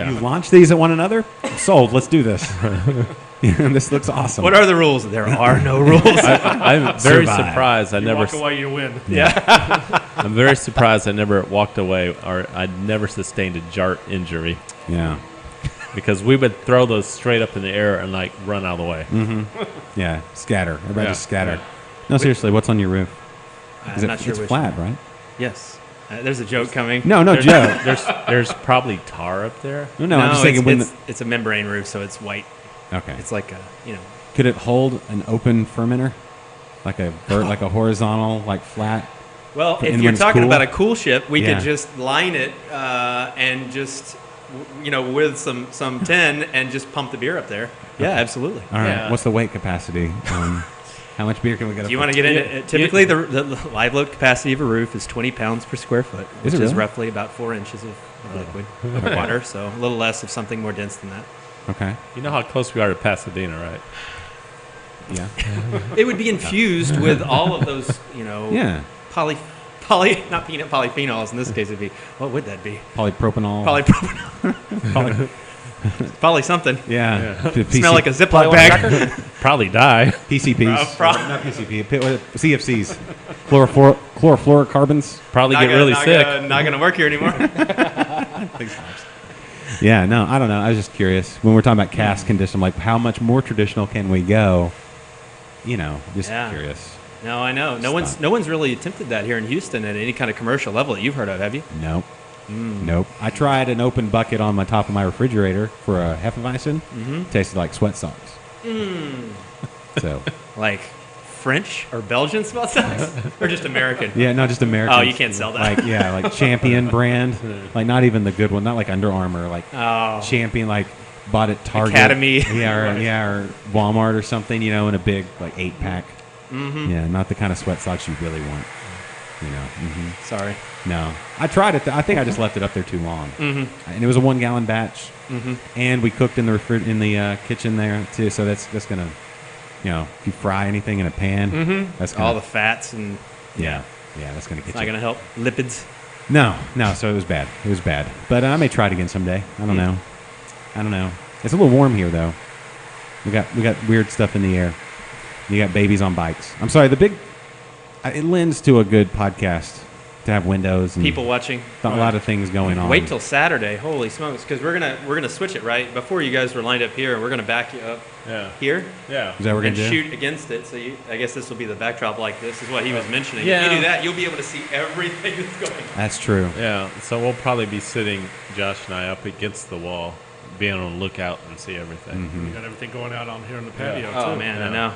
You launch these at one another? Sold. Let's do this. This looks awesome. What are the rules? There are no rules. I'm very Survive. surprised. You walk away, you win. I'm very surprised I never walked away or I never sustained a jart injury Yeah. because we would throw those straight up in the air and like run out of the way. Yeah. Scatter. Everybody Yeah. just scatter. No, seriously, what's on your roof? I'm not sure it's which. flat, right? Yes. There's a joke coming. No, There's, Joe. there's probably tar up there. No, I'm just thinking when it's a membrane roof, so it's white. Okay. It's like a, Could it hold an open fermenter? Like a horizontal, like flat? Well, And if when you're it's talking cool? about a cool ship, we Yeah. could just line it and just, with some tin and just pump the beer up there. Yeah, absolutely. All right. Yeah. What's the weight capacity? How much beer can we get? Do you want to get into it? Typically, the live load capacity of a roof is 20 pounds per square foot, which Is it is really? roughly about 4 inches of liquid of water, so a little less of something more dense than that. Okay. You know how close we are to Pasadena, right? Yeah. It would be infused with all of those, Yeah. not peanut polyphenols. In this case, it'd be, what would that be? Polypropanol. Polypropylene. Poly something. Yeah. Smell like a Ziploc bag. Probably die. PCPs. Pro- Not PCP. CFCs. Chlorofluorocarbons. Probably get really sick. Not gonna work here anymore. Yeah, no, I don't know. I was just curious. When we're talking about cask condition, I'm like, how much more traditional can we go? Just Yeah. curious. No, I know. No one's really attempted that here in Houston at any kind of commercial level that you've heard of, have you? Nope. Nope. I tried an open bucket on my top of my refrigerator for a Hefeweizen. Tasted like sweat socks. So, Like French or Belgian smell socks, or just American? yeah, no, just American. Oh, you can't sell that. Like Champion brand. Like not even the good one. Not like Under Armour. Like Oh, Champion, like bought at Target. Academy. or Walmart or something, in a big, like 8-pack. Yeah, not the kind of sweat socks you really want. sorry. No. I tried it. I think I just left it up there too long. And it was a 1-gallon batch. And we cooked in the kitchen there, too. So that's going to, if you fry anything in a pan, that's going All the fats and yeah, that's going to get it's not you. gonna help lipids. No, so it was bad. It was bad. But I may try it again someday. I don't know. It's a little warm here, though. We got weird stuff in the air. You got babies on bikes. I'm sorry. It lends to a good podcast to have windows and People watching. a lot of things going on. Wait till Saturday. Holy smokes! Because we're gonna switch it right before you guys were lined up here. We're gonna back you up Yeah. here Yeah. Is that what we're and gonna do? shoot against it. So I guess this will be the backdrop like this. Is what he was mentioning. Yeah. If you do that, you'll be able to see everything that's going on. That's true. Yeah. So we'll probably be sitting, Josh and I, up against the wall, being on the lookout and see everything. You got everything going out on here in the patio, Oh too. man, I Yeah. know.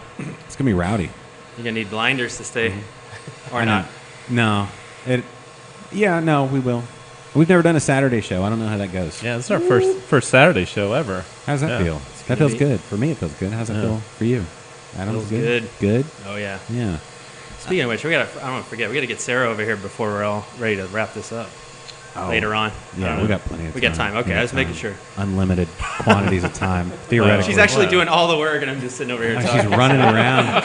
It's gonna be rowdy. You're gonna need blinders to stay, or I know. not. No. No, we will. We've never done a Saturday show. I don't know how that goes. Yeah, this is our first Saturday show ever. How's that Yeah. feel? That gonna feels be- good. For me, it feels good. How's that feel for you? Adam, Feels good. Good? Oh yeah. Yeah. Speaking of which, I don't want to forget. We gotta get Sarah over here before we're all ready to wrap this up. later on. Yeah, we got plenty of time. We got time. Okay, We got I was making time. sure. Unlimited quantities of time, theoretically. She's actually doing all the work, and I'm just sitting over here talking. She's running around.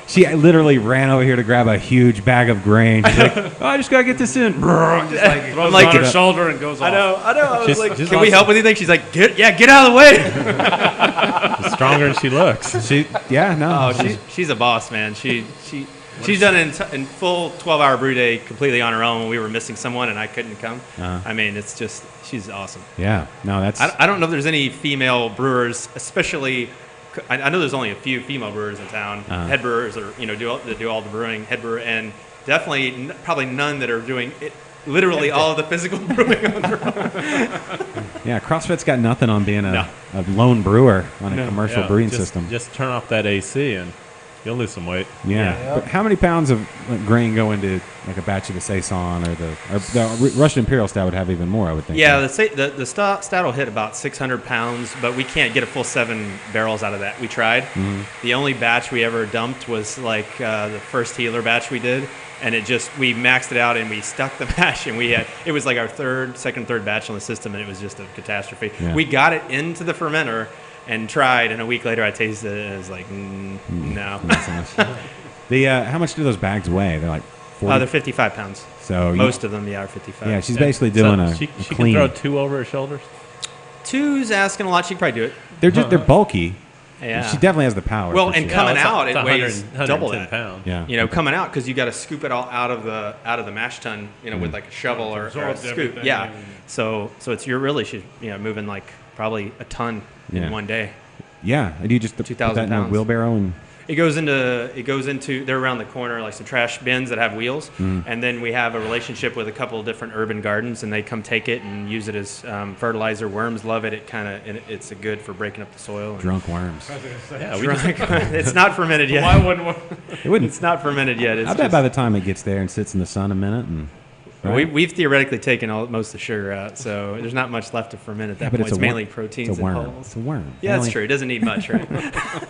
She literally ran over here to grab a huge bag of grain. She's like, "Oh, I just gotta get this in." Just like, Throws I'm it like, on "Get her up." shoulder and goes off. I know. I was She's- like, she's "Can we awesome. help with anything?" She's like, get out of the way." She's stronger than she looks. She's a boss, man. She's done it in full 12-hour brew day completely on her own when we were missing someone and I couldn't come. I mean, it's just she's awesome. Yeah, no, that's. I don't know if there's any female brewers, especially. I know there's only a few female brewers in town, head brewers, or that do all the brewing, head brewer, and definitely probably none that are doing it. Literally all of the physical brewing on their own. Yeah, CrossFit's got nothing on being No. a lone brewer on a commercial Yeah, brewing just, system. Just turn off that AC and you'll lose some weight. Yeah. But how many pounds of grain go into like a batch of the Saison or the Russian Imperial Stout would have even more, I would think. Yeah, the stout will hit about 600 pounds, but we can't get a full 7 barrels out of that. We tried. The only batch we ever dumped was like the first Healer batch we did, and we maxed it out and we stuck the batch, and it was like our second, third batch on the system, and it was just a catastrophe. Yeah. We got it into the fermenter and tried, and a week later I tasted it and it was like, no. Not so much. How much do those bags weigh? They're like 40. They're 55 pounds. So Most of them, are 55. Yeah, she's basically doing So a she clean. can throw 2 over her shoulders. 2's asking a lot. She can probably do it. They're bulky. Yeah. She definitely has the power. Well, for and sure. coming it's out, it's it weighs 100 double 110 that. pounds. Yeah. Coming out because you got to scoop it all out of the mash tun, with like a shovel or a Absorbs scoop. everything. Yeah. So you're really moving like probably a ton Yeah. in one day. Yeah, and you just put 2,000 that in a pounds. wheelbarrow and It goes into they're around the corner like some trash bins that have wheels, and then we have a relationship with a couple of different urban gardens, and they come take it and use it as fertilizer. Worms love it. It's good for breaking up the soil. And drunk worms. Yeah, we just, it's not fermented yet. Why wouldn't one? It wouldn't. It's not fermented yet. It's I bet by the time it gets there and sits in the sun a minute, and right? We've theoretically taken most of the sugar out, so there's not much left to ferment at that but point. it's It's a mainly worm. proteins It's a worm. and hulls. It's a worm. Yeah, that's Only- true. It doesn't need much, right?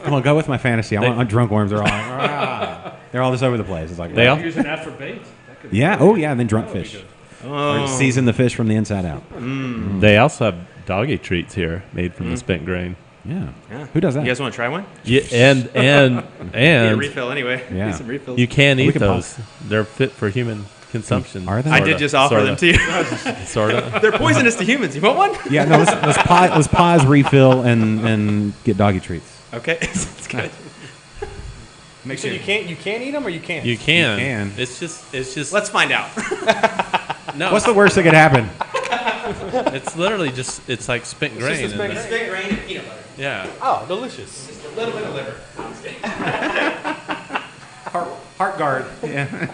Come on, go with my fantasy. I want drunk worms. They're all they're all just over the place. It's like They all- Using that for bait. That could be yeah. good. Oh yeah, and then drunk That would be fish. good. Or season the fish from the inside out. they also have doggy treats here made from the spent grain. Yeah. Yeah. Who does that? You guys want to try one? Yeah, and Need a and refill anyway. Yeah. Need some refills. you can We eat can those. They're fit for human consumption. Are they? I did just offer them to you. Sort of. They're poisonous to humans. You want one? Yeah. No. Let's pause, refill, and get doggy treats. Okay. It's good. Make So you can't eat them or you can't? You can. can. It's just. Let's find out. No. What's the worst that could happen? It's literally just. It's like spent grain. just spent and- Spent grain and peanut butter. Yeah. Oh, delicious. Just a little bit of liver. Heart guard. Yeah.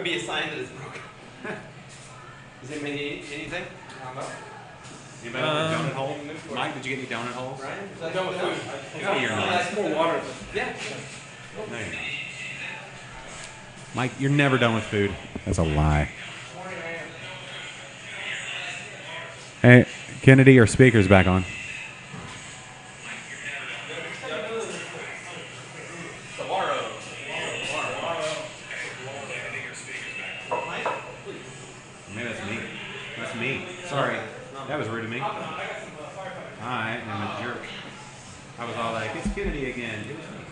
would be a sign that it's broken. Does anybody need anything? Anybody want a donut hole? Mike, did you get any donut holes? Right? Done with food. No, you're not. More water. Yeah. No, you're not. Mike, you're never done with food. That's a lie. Hey, Kennedy, your speaker's back on. Maybe that's me. That's me. Sorry. That was rude of me. I am a jerk. I was all like, it's Kennedy again. It was me.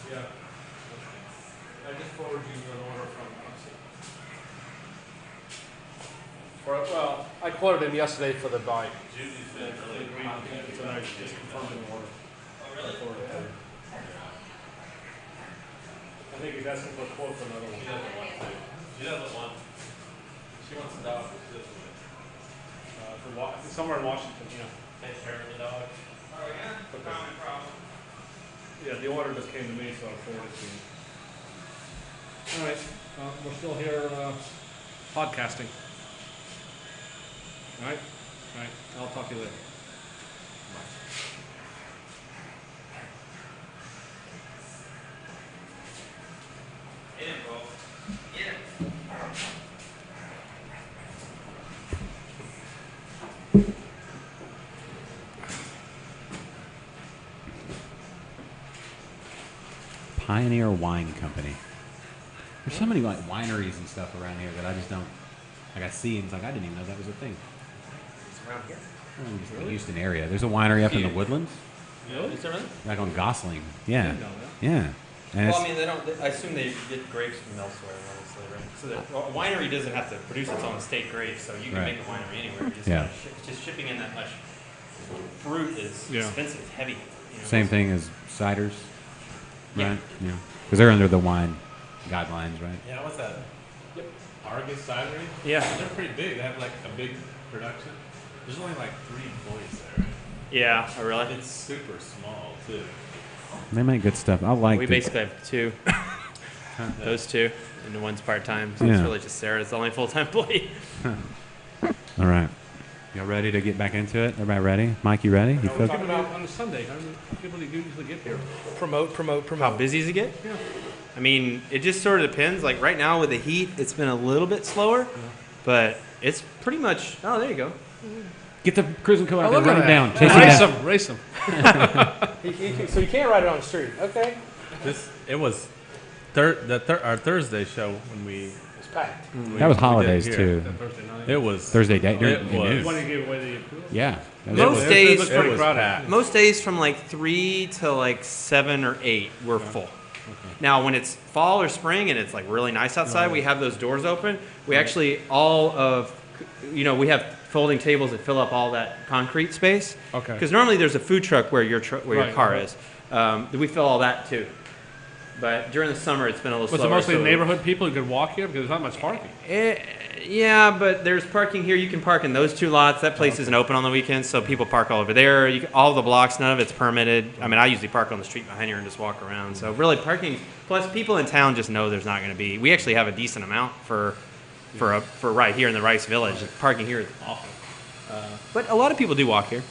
Yeah. I just forwarded you an order from. Well, I quoted him yesterday for the bike. Tonight, just confirmed an order. I forwarded it to him. I think he's asking for a quote for another one. She doesn't want. She wants a dog. Somewhere in Washington, yeah. Take care of the dog. Okay. Yeah, the order just came to me, so I forwarded it to you. All right, we're still here podcasting. All right? All right, I'll talk to you later. Pioneer Wine Company. There's so many like wineries and stuff around here that I just don't. Like I see and it's like I didn't even know that was a thing. It's around here. Just the Houston area. There's a winery up in the Woodlands, Is there really? like on Gosling. Yeah, didn't know yeah. And Well, I it's, mean, they don't. I assume they get grapes from elsewhere, honestly, right? So a winery doesn't have to produce its own state grapes, so you can Right. make a winery anywhere. You just Yeah. gotta just shipping in that much fruit is Yeah. expensive, it's heavy. You know? same thing as ciders, Yeah. right? Yeah, because they're under the wine guidelines, right? Yeah, what's that? Argus Cidery? Yeah. They're pretty big. They have like a big production. There's only like 3 employees there. Yeah. Oh, really? It's super small too. They make good stuff. I like. We the- basically have 2. Those 2, and the one's part time. So it's Yeah. really just Sarah. It's the only full time employee. All right. Y'all ready to get back into it? Everybody ready? Mike, you ready? You We're feel talking about on a Sunday. How many people do you usually get here? Promote. How busy does it get? Yeah. I mean, it just sort of depends. Like right now with the heat, it's been a little bit slower, but it's pretty much. Oh, there you go. Get the cruising cooler out there, look run at it down, that. chase it down. Race him. So you can't ride it on the street. Okay. It was our Thursday show when we. It's packed. That was we did holidays here. too. Thursday night. It was Thursday day. It noon. was. When you gave away the cooler? Yeah. That was Most cool. days- It was pretty It was crowded. packed. Most days from like 3 to like 7 or 8, we're full. Now, when it's fall or spring and it's like really nice outside, we have those doors open. We actually we have folding tables that fill up all that concrete space. Okay. Because normally there's a food truck where your Right, car right. is. We fill all that too. But during the summer, it's been a little Was slower. it mostly so- neighborhood people who could walk here because there's not much parking? Yeah, but there's parking here. You can park in those 2 lots. That place isn't open on the weekends, so people park all over there. All the blocks, none of it's permitted. I mean, I usually park on the street behind here and just walk around. So really, parking. Plus, people in town just know there's not going to be. We actually have a decent amount for right here in the Rice Village. Parking here is awful. But a lot of people do walk here.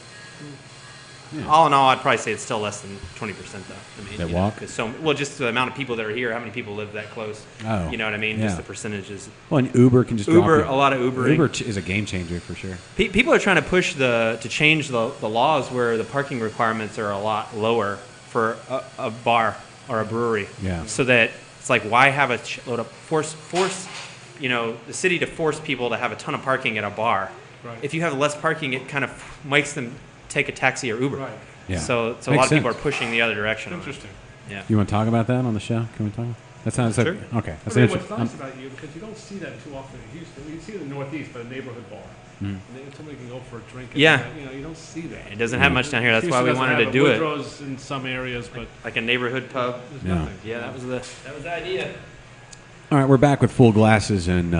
Yeah. All in all, I'd probably say it's still less than 20% though. I mean, That you know, walk? 'cause just the amount of people that are here. How many people live that close? Oh, You know what I mean? yeah. Just the percentages. Well, and Uber can just Uber, drop you. a lot of Ubering. Uber is a game changer for sure. People are trying to push to change the laws where the parking requirements are a lot lower for a bar or a brewery. Yeah. So that it's like, why have a load of force the city to force people to have a ton of parking at a bar. Right. If you have less parking, it kind of makes them take a taxi or Uber. Right. Yeah. So a Makes lot of people are sense. pushing the other direction. on it. Interesting. Yeah. You want to talk about that on the show? Can we talk? That sounds like Sure. okay. That's I mean, interesting. what's nice about you, because you don't see that too often in Houston. You see it in the Northeast, but a neighborhood bar. And then somebody can go for a drink. And Yeah. you don't see that. It doesn't have much down here. That's why Houston we doesn't wanted have to it. do it. Woodrow's in some areas, but Like a neighborhood pub. there's Yeah. nothing. Yeah, that was the idea. All right, we're back with full glasses and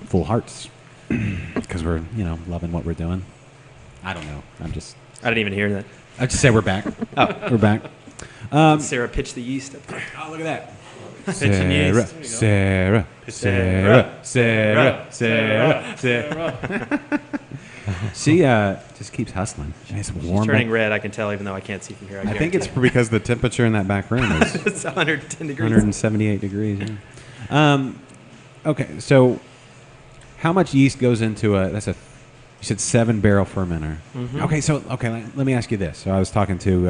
full hearts because we're loving what we're doing. I don't know. I didn't even hear that. I just say we're back. Oh, we're back. Sarah pitched the yeast up there. Oh, look at that. Pitching yeast. Sarah, Sarah, Sarah, Sarah, Sarah. She just keeps hustling. She's warm. Turning red, I can tell, even though I can't see from here. I think it's because the temperature in that back room is it's 110 degrees. 178 degrees. Yeah. Okay, so how much yeast goes into you said 7-barrel fermenter. Mm-hmm. Okay, let me ask you this. So I was talking to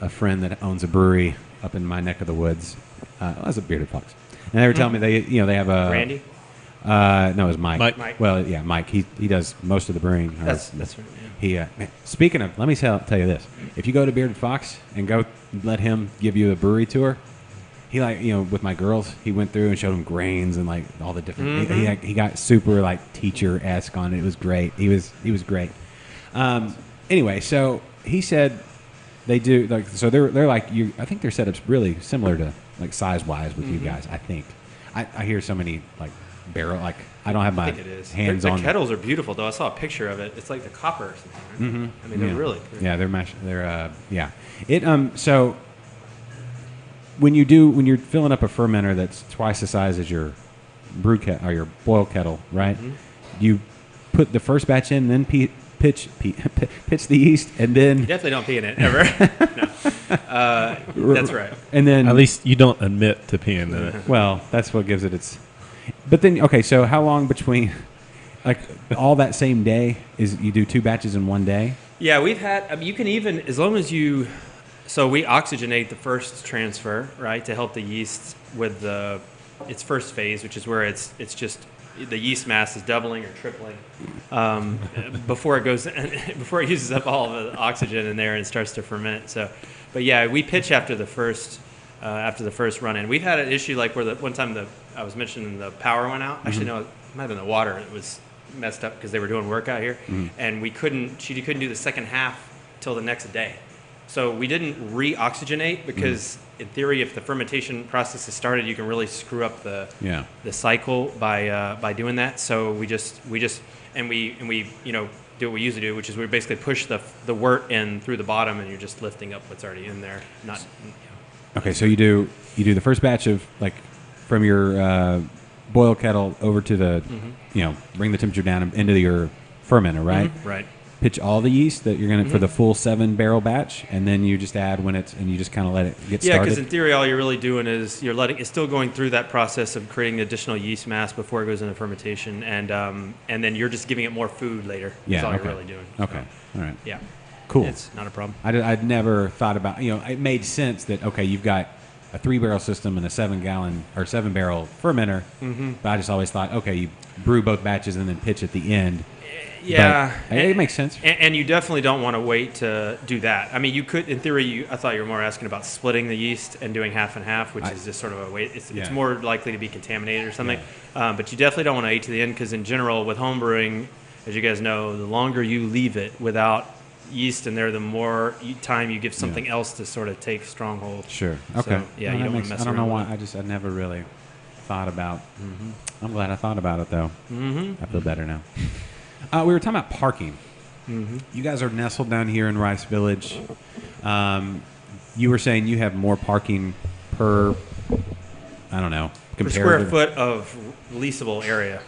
a friend that owns a brewery up in my neck of the woods. It was a Bearded Fox. And they were telling me they have a Randy? no, it was Mike. Mike. Well, yeah, Mike. He does most of the brewing. That's right. Yeah. He man, speaking of, let me tell you this: if you go to Bearded Fox and go let him give you a brewery tour, he with my girls, he went through and showed them grains and like all the different. He got super like teacher-esque on it. It was great. He was great. Anyway, so he said they do like so they're like you. I think their setup's really similar to like size-wise with you guys. I think I hear so many like barrel like I don't have I my think it is. hands The on kettles are beautiful, though. I saw a picture of it. It's like the copper or something. Right? I mean, they're really cool. Yeah, they're mash. They're yeah. It so when you're filling up a fermenter that's twice the size as your brew kettle or your boil kettle, right? You put the first batch in, then pitch the yeast, and then You definitely don't pee in it, ever. No. That's right. and then At least you don't admit to peeing in it. well, that's what gives it its. But then okay, so how long between like all that same day is you do 2 batches in one day? Yeah, we've had, I mean, you can even, as long as you, so we oxygenate the first transfer, right, to help the yeast with its first phase, which is where it's just, the yeast mass is doubling or tripling before it goes, before it uses up all of the oxygen in there and starts to ferment. So, but yeah, we pitch after the first run in. We've had an issue like where one time I was mentioning the power went out. Actually, no, it might have been the water. It was messed up because they were doing work out here, and she couldn't do the second half till the next day. So we didn't re-oxygenate because, in theory, if the fermentation process is started, you can really screw up the cycle by doing that. So we just do what we usually do, which is we basically push the wort in through the bottom, and you're just lifting up what's already in there. Not. Okay, so you do the first batch of like from your boil kettle over to the bring the temperature down into your fermenter, right? Right. Pitch all the yeast that you're gonna for the full 7-barrel batch, and then you just add when and you just kind of let it get Yeah, started. because in theory, all you're really doing is it's still going through that process of creating additional yeast mass before it goes into fermentation, and then you're just giving it more food later. Yeah, That's all okay. you're really doing. Okay, all right, Yeah. cool. It's not a problem. I'd never thought about it made sense that okay you've got a 3-barrel system and a 7-gallon or 7-barrel fermenter, but I just always thought okay you brew both batches and then pitch at the end. Yeah, But it makes sense. And you definitely don't want to wait to do that. I mean, you could, in theory, I thought you were more asking about splitting the yeast and doing half and half, which is just sort of a wait. It's Yeah. more likely to be contaminated or something. But you definitely don't want to wait to the end because, in general, with home brewing, as you guys know, the longer you leave it without yeast in there, the more time you give something else to sort of take stronghold. Sure. So, Okay. yeah, No, you that don't want makes- to mess I don't know around why. with I never really thought about. I'm glad I thought about it though. I feel better now. We were talking about parking. You guys are nestled down here in Rice Village. You were saying you have more parking per, I don't know, per square foot of leasable area.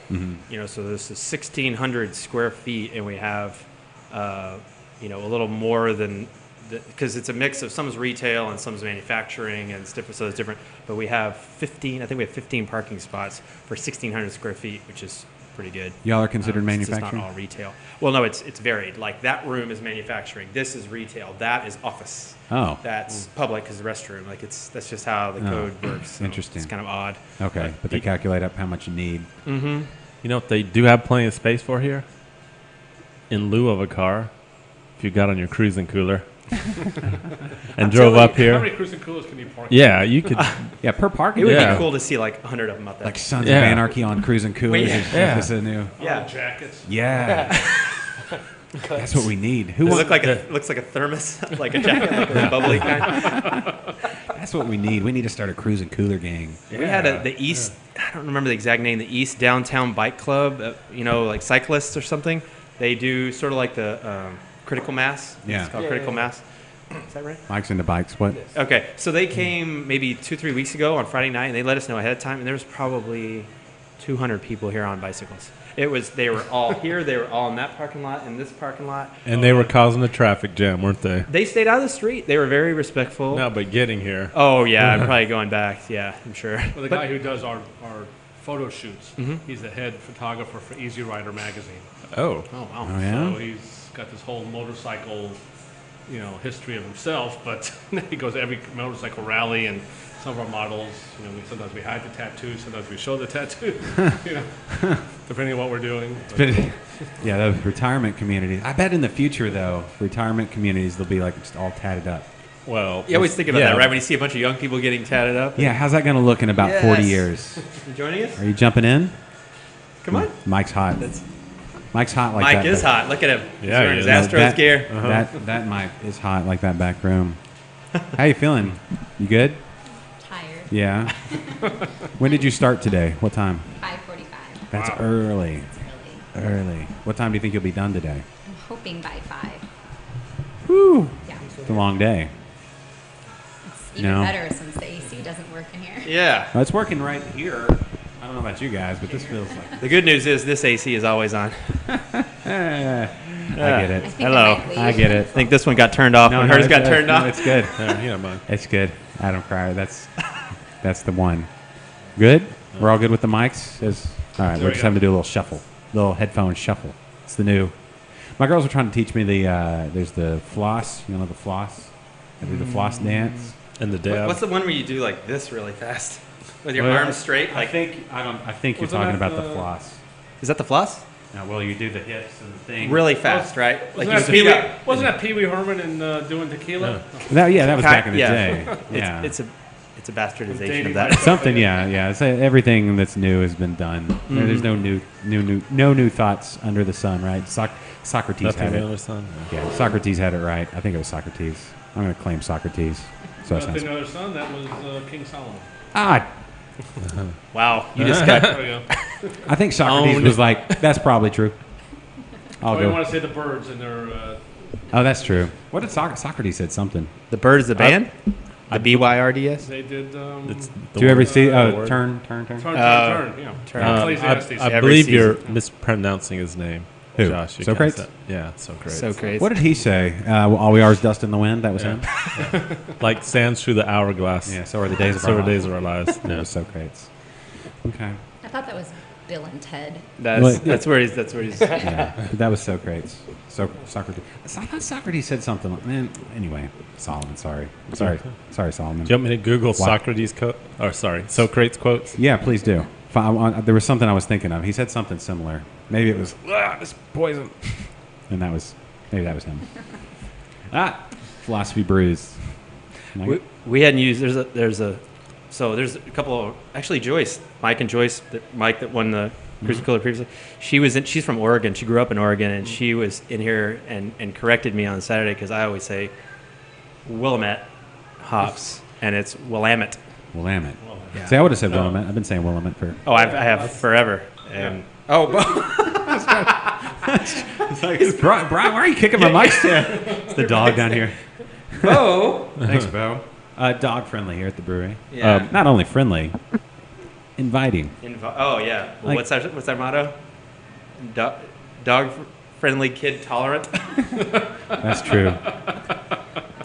So this is 1,600 square feet, and we have, a little more than, because it's a mix of some's retail and some's manufacturing and different, so it's different. But we have 15. I think we have 15 parking spots for 1,600 square feet, which is pretty good. Y'all are considered It's manufacturing? not all retail. Well, no, it's varied. Like that room is manufacturing. This is retail. That is office. Oh, That's public is the restroom. Like that's just how the code works. So interesting. It's kind of odd. okay. But they calculate up how much you need. You know what they do have plenty of space for here? In lieu of a car, if you got on your cruising cooler and drove up How here. many cruising coolers can you park? Yeah, you could. Yeah, per parking. It would Yeah. be cool to see like 100 of them out there. Like Sons Yeah. of Anarchy on cruising coolers. yeah. Is Yeah. this a new? yeah. All jackets. Yeah. That's what we need. Who It wants, looks like a thermos, like a jacket, like a bubbly kind. That's what we need. We need to start a cruising cooler gang. We had the East. I don't remember the exact name. The East Downtown Bike Club. Like cyclists or something. They do sort of like the critical mass. Yeah. It's called Yeah, critical yeah. mass. Is that right? Mike's into bikes. What? Okay, so they came maybe 2-3 weeks ago on Friday night, and they let us know ahead of time, and there was probably 200 people here on bicycles. They were all here. They were all in that parking lot, in this parking lot. And they were causing a traffic jam, weren't they? They stayed out of the street. They were very respectful. No, but getting here. Oh yeah, I'm probably going back. Yeah, I'm sure. Well, the guy who does our photo shoots, he's the head photographer for Easy Rider magazine. Oh. Oh wow. Oh yeah. So he's got this whole motorcycle, history of himself. But he goes to every motorcycle rally, and some of our models, sometimes we hide the tattoos, sometimes we show the tattoo, depending on what we're doing. But Yeah, the retirement community. I bet in the future, though, retirement communities, they'll be like just all tatted up. Well, You always think about yeah. that, right? When you see a bunch of young people getting tatted up. Yeah, how's that going to look in about 40 Yes. years? You joining us? Are you jumping in? Come on. Mike's hot. That's, Mike's hot like Mike that. is hot. Look at him. He's Yeah, wearing he his is. Astros that, gear. That Mike is hot like that back room. How you feeling? You good? Tired. Yeah. When did you start today? What time? 5:45. That's early. It's early. Early. What time do you think you'll be done today? I'm hoping by 5. Whew. Yeah. It's a long day. It's even No. better since the AC doesn't work in here. Yeah. Well, it's working right here. I don't know about you guys, but this feels like. The good news is this AC is always on. I get I it. think Hello. I might leave. I get I it. think this one got turned off when hers got turned off. It's good. Yeah, man. It's good. Adam Cryer. That's the one. Good. We're all good with the mics. All right. We're we just go. having to do a little shuffle, little headphone shuffle. It's the new. My girls were trying to teach me there's the floss. You know the floss. I do the floss dance. And the dab. What's the one where you do like this really fast with your Well, arms straight? I Like, think you're Wasn't talking that about the the- floss. is that the floss? Now, well, you do the hips and the thing. Really fast, right? Like wasn't, you that speed up. wasn't that Pee Wee Herman in doing tequila? That was back in the Yeah. day. Yeah. It's a bastardization Dating of that. myself. Something, yeah. It's, everything that's new has been done. There's no new thoughts under the sun, right? Socrates Nothing had the it. other son? Yeah, Socrates had it right. I think it was Socrates. I'm going to claim Socrates. So that Nothing sounds. other son, that was King Solomon. Ah, Wow, you just got. There we go. I think Socrates Owned. was like, that's probably true. I'll Oh, you go. want to say the birds and their Oh, that's true. What did Socrates said something? The Birds, the band? The BYRDS? they did It's Did you ever see? word. Oh, turn. turn, turn. Ecclesiastes. I Every believe you're season. mispronouncing his name. Who? Josh. you Socrates? kinda said- Yeah, Socrates. So crazy. What did he say? All we are is dust in the wind. That was him. Like sands through the hourglass. Yeah. So are the days of So our are days lives. of our lives. That Yeah. was Socrates. Okay. I thought that was Bill and Ted. That's where he's. Yeah, that was Socrates. Socrates. I thought Socrates said something. Man, anyway, Solomon. Sorry, Solomon. Do you want me to Google Socrates quote? Or sorry, Socrates quotes? Yeah, please do. There was something I was thinking of. He said something similar. Maybe it was this poison, and maybe that was him. Philosophy brews. We hadn't used. There's a couple of actually Joyce, Mike and Joyce, Mike that won the Cruising Cooler previously. She's from Oregon. She grew up in Oregon, and she was in here and corrected me on Saturday because I always say Willamette hops, and it's Willamette. Willamette. Yeah. See, I would have said Willamette. I've been saying Willamette for. Oh, I have forever. And Brian, why are you kicking my mic stand? It's the dog down here. oh, Thanks, Bo. Dog friendly here at the brewery. Yeah. Not only friendly, inviting. oh yeah. Well, Like- what's our motto? Dog friendly, kid tolerant. That's true.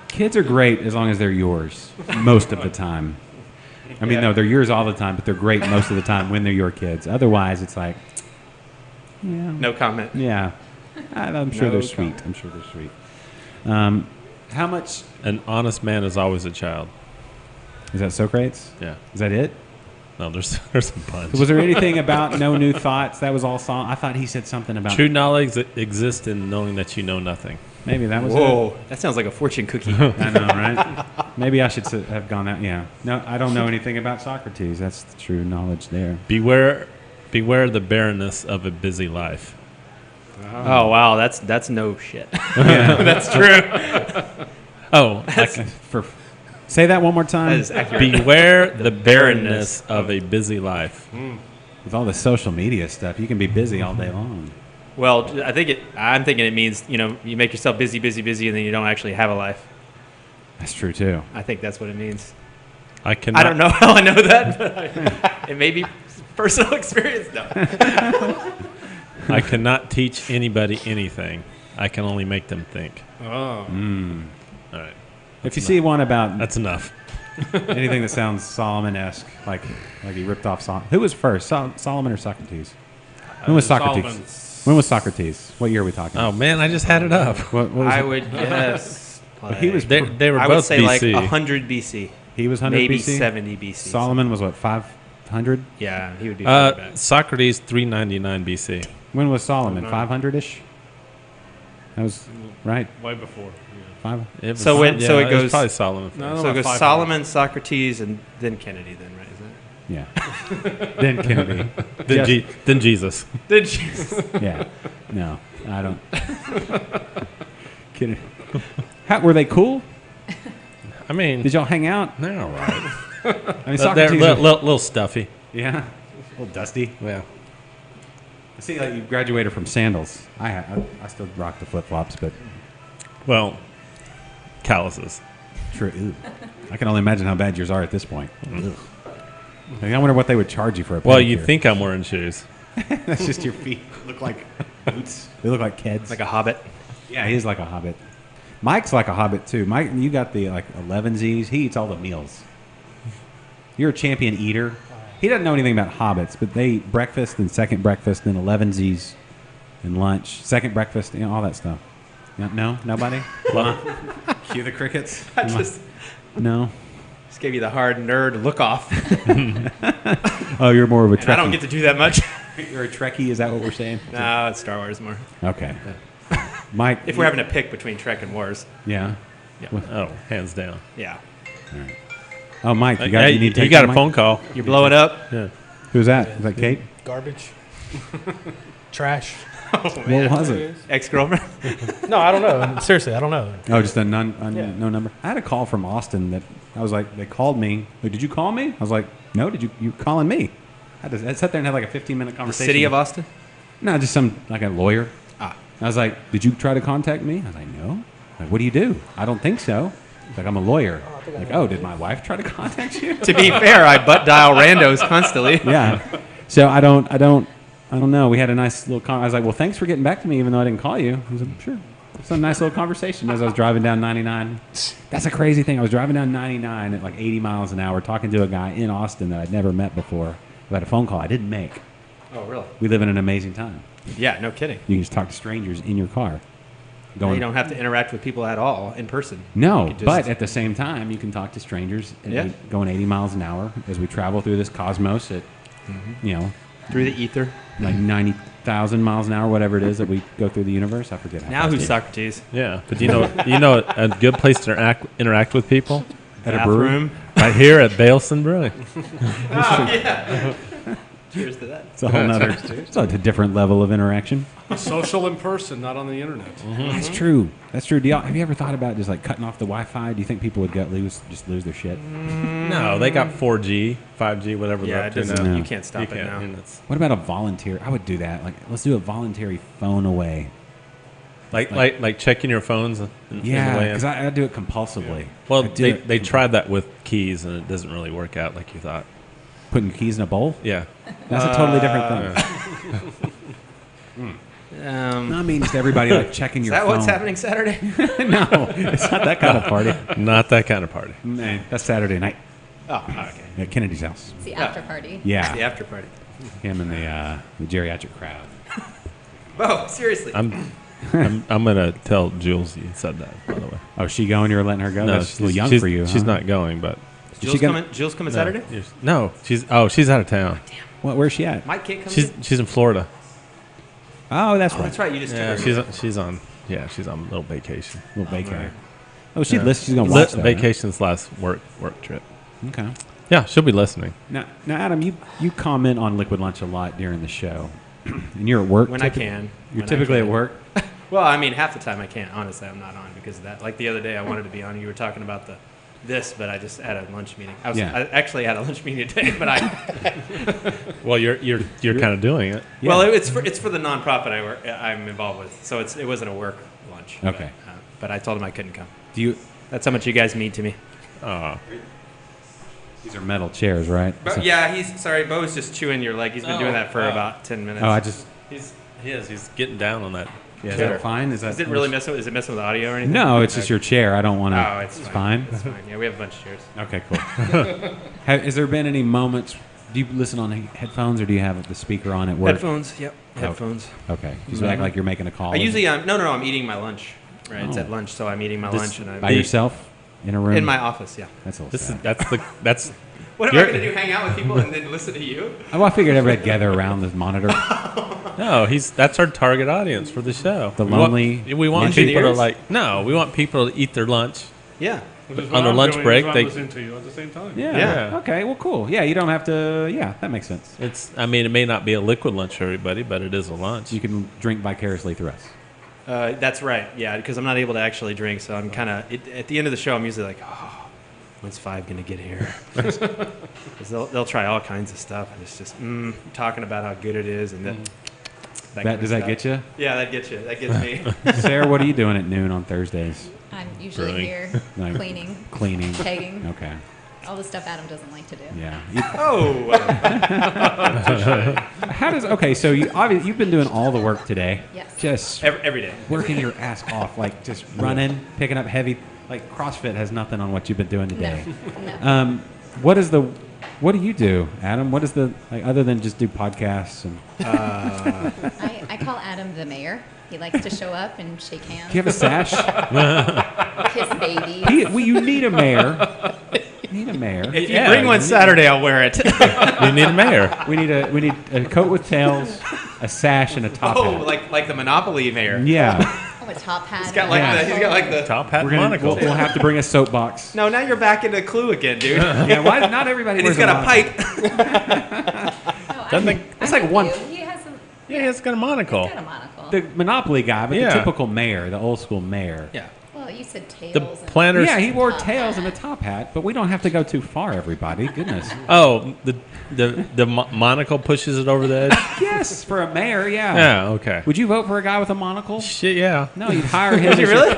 Kids are great as long as they're yours most of the time. I mean, no, they're yours all the time, but they're great most of the time when they're your kids. Otherwise, it's like, No comment. Yeah. I'm sure No they're sweet. comment. I'm sure they're sweet. How much An honest man is always a child. is that? Socrates? Yeah. Is that it? No, there's a bunch. Was there anything about no new thoughts? That was all song. I thought he said something about True knowledge exists in knowing that you know nothing. maybe that was Whoa, that sounds like a fortune cookie. it. I know, right? Maybe I should have gone that. Yeah. No, I don't know anything about Socrates. That's the true knowledge there. Beware the barrenness of a busy life. Oh wow, that's no shit. Yeah. That's true. Oh, Say that one more time. That is accurate. beware the barrenness of a busy life. With all the social media stuff, you can be busy all day long. Well, I'm thinking it means you make yourself busy, busy, busy, and then you don't actually have a life. That's true too. I think that's what it means. I cannot. I don't know how I know that, but it may be personal experience. No. I cannot teach anybody anything. I can only make them think. Oh. All right, If you see one about that's enough. anything that sounds Solomon-esque, like he ripped off Solomon. Who was first, Solomon or Socrates? When was Socrates? Solomon's- When was Socrates? What year are we talking? Oh man, I just had it up. What was I it? would guess. But he was They were I would both say like BC. 100 BC, He was 100 maybe BC. 70 BC. Solomon was what, 500? Yeah, he would be further back. Socrates 399 BC. When was Solomon? 500. 500-ish? That was right. Way before. Yeah. Five. It was, So it was goes- probably Solomon. First. No, So it goes 500. Solomon, Socrates, and then Kennedy. Then right? Isn't it? Yeah. Then Kennedy. Then Jesus. Then Jesus. Yeah. No, I don't. Kidding. Were they cool? I mean, Did y'all hang out? they're all right. I mean, They're Socrates. little stuffy. Yeah. A little dusty. Yeah. I see, like you graduated from sandals. I still rock the flip flops, but Well, calluses. true. Ooh. I can only imagine how bad yours are at this point. Ugh. I wonder what they would charge you for a pedicure. Well, you think I'm wearing shoes. That's just your feet look like boots. They look like kids. Like a hobbit. Yeah, he is like a hobbit. Mike's like a hobbit too. Mike, you got the like 11Zs. He eats all the meals. You're a champion eater. He doesn't know anything about hobbits, but they eat breakfast and second breakfast and 11Zs and lunch, second breakfast, all that stuff. No, nobody. Cue the crickets. I just No. gave you the hard nerd look off. Oh, you're more of a And I don't Trekkie. get to do that much. You're a Trekkie. Is that what we're saying? No, it's Star Wars more. Okay. Mike. If we're having to pick between Trek and Wars, Yeah. Oh, hands down. yeah. Oh, Mike, you Hey, need to you take got that a mic? phone call. You blow it up. Yeah. Who's that? Is that Kate? Garbage. Trash. What was it? Ex-girlfriend. No, I don't know. Seriously, I don't know. Oh, just a Yeah. no number. I had a call from Austin that I was like, they called me. Like, did you call me? I was like, no. Did you calling me? I sat there and had like a 15-minute The conversation. city of Austin. No, just some like a lawyer. Ah. I was like, did you try to contact me? I was like, no. Like, what do you do? I don't think so. He's like, I'm a lawyer. Like, oh, did my wife try to contact you? To be fair, I butt dial randos constantly. Yeah. So I don't know. We had a nice little I was like, well, thanks for getting back to me, even though I didn't call you. I was like, sure. It's a nice little conversation as I was driving down 99. That's a crazy thing. I was driving down 99 at like 80 miles an hour talking to a guy in Austin that I'd never met before who had a phone call I didn't make. Oh, really? We live in an amazing time. Yeah, no kidding. You can just talk to strangers in your car. You don't have to interact with people at all in person. No, You could just- but at the same time, you can talk to strangers and Yeah. going 80 miles an hour as we travel through this cosmos at, through the ether. like 90,000 miles an hour, whatever it is that we go through the universe. I forget how Now fast who's it is. Socrates? Yeah, but you know a good place to interact with people At a brewery? Bathroom. right here at Baleson Brewing. Cheers to that. It's a whole nother, it's a different level of interaction. Social in person, not on the internet. That's true. That's true. Have you ever thought about just like cutting off the Wi-Fi? Do you think people would lose their shit? No, they got 4G, 5G, whatever Yeah, they're it up to doesn't. now. You can't stop it now. and it's What about a volunteer? I would do that. Like, let's do a voluntary phone away. like checking your phones. In Yeah, the way because I do it compulsively. well, I do it they tried that with keys, and it doesn't really work out like you thought. putting your keys in a bowl. Yeah. That's a totally different thing. I mean, just everybody like checking Is your that phone. what's happening Saturday? No, it's not that kind of party. Not that kind of party. Man, that's Saturday night Oh, okay. at Kennedy's house. It's the after party. Yeah, The after party. him and the geriatric crowd. Bo, seriously. I'm gonna tell Jules you said that, by the way. Oh, is she going? You're letting her go? That's a little young she's, for you. She's huh? not going, but Jill's gonna- coming no, Saturday? No, she's out of town. What? Where's she at? Mike can't come. She's in Florida. Oh, that's Oh, right. that's right. You just Yeah, took her. she's on a little vacation. Little vacay. right. Oh, she's Yeah. listening. She's gonna watch that, Vacation's last work trip. huh? Okay. Yeah, she'll be listening. Now, Adam, you comment on Liquid Lunch a lot during the show, and you're at work When I typically- can. You're When I typically can. at work. Well, I mean, half the time I can't. Honestly, I'm not on because of that. Like the other day, I wanted to be on. You were talking about this, but I just had a lunch meeting. I actually had a lunch meeting today, but Well, you're kind of doing it. Yeah. well, it's for the nonprofit I'm involved with, so it wasn't a work lunch. Okay. But I told him I couldn't come. Do you? That's how much you guys mean to me. These are metal chairs, right? But So- yeah, Sorry, Bo's just chewing your leg. He's been doing that for oh. about 10 minutes. Oh, I just. He's getting down on that. Is that fine? Is that? Is it really messing? Is it messing with the audio or anything? No, it's just your chair. I don't want to. Oh, it's fine. fine. It's fine. Yeah, we have a bunch of chairs. Okay, cool. Has there been any moments? Do you listen on headphones or do you have the speaker on at work? Headphones. Yep. Headphones. Okay. Just act like you're making a call. I usually no. I'm eating my lunch. Right, it's Oh. at lunch, so I'm eating my lunch and by I'm yourself in a room. in my office. Yeah. That's a little This is sad. that's What am You're- I going to do? Hang out with people and then listen to you? Oh, I figured everybody gather around the monitor. no. That's our target audience for the show. The We want- lonely We want engineers? people to We want people to eat their lunch. Yeah. Which is On what their I'm lunch doing, break, is I'm they- listening to you at the same time. Yeah. Yeah. Okay. Well, cool. Yeah. You don't have to. Yeah, that makes sense. It may not be a liquid lunch for everybody, but it is a lunch. You can drink vicariously through us. That's right. Yeah, because I'm not able to actually drink, so I'm kind of at the end of the show. I'm usually like, oh, when's Five gonna get here? 'Cause they'll try all kinds of stuff, and it's just talking about how good it is, and Does that get you, Yeah, that gets you. That gets me. Sarah? What are you doing at noon on Thursdays? I'm usually Brewing. here Like- cleaning, Cleaning. pegging, Okay. all the stuff Adam doesn't like to do. Yeah. Oh, How does? Okay. So obviously you've been doing all the work today. Yes. Just every day. working your ass off, like just running, picking up heavy. Like CrossFit has nothing on what you've been doing today. No. What do you do, Adam? What is the other than just do podcasts and? I call Adam the mayor. He likes to show up and shake hands. Do you have a sash? Kiss babies. You need a mayor. You need a mayor. If you bring one Saturday, I'll wear it. You need a mayor. We need a coat with tails, a sash, and a top Oh, hat. like the Monopoly mayor. Yeah. Oh, a top hat. He's got like Yeah. he's got like the. Top hat We'll monocle. have to bring a soapbox. No, now you're back into Clue again, dude. Yeah. Why? Not everybody. And he's wears got a monocle. pipe. Oh, Doesn't I'm- think- It's I'm like with one- you. He has some. Yeah, it's got a monocle. He's got a monocle. The Monopoly guy, but Yeah. the typical mayor, the old school mayor. Yeah. Well, you said tails. The and- planners. Yeah, he wore Top tails and a hat. top hat, but we don't have to go too far, everybody. Goodness. Oh, the monocle pushes it over the edge. Yes, for a mayor, yeah. Yeah. Okay. Would you vote for a guy with a monocle? Shit. Yeah. No, you'd hire him. Is he really?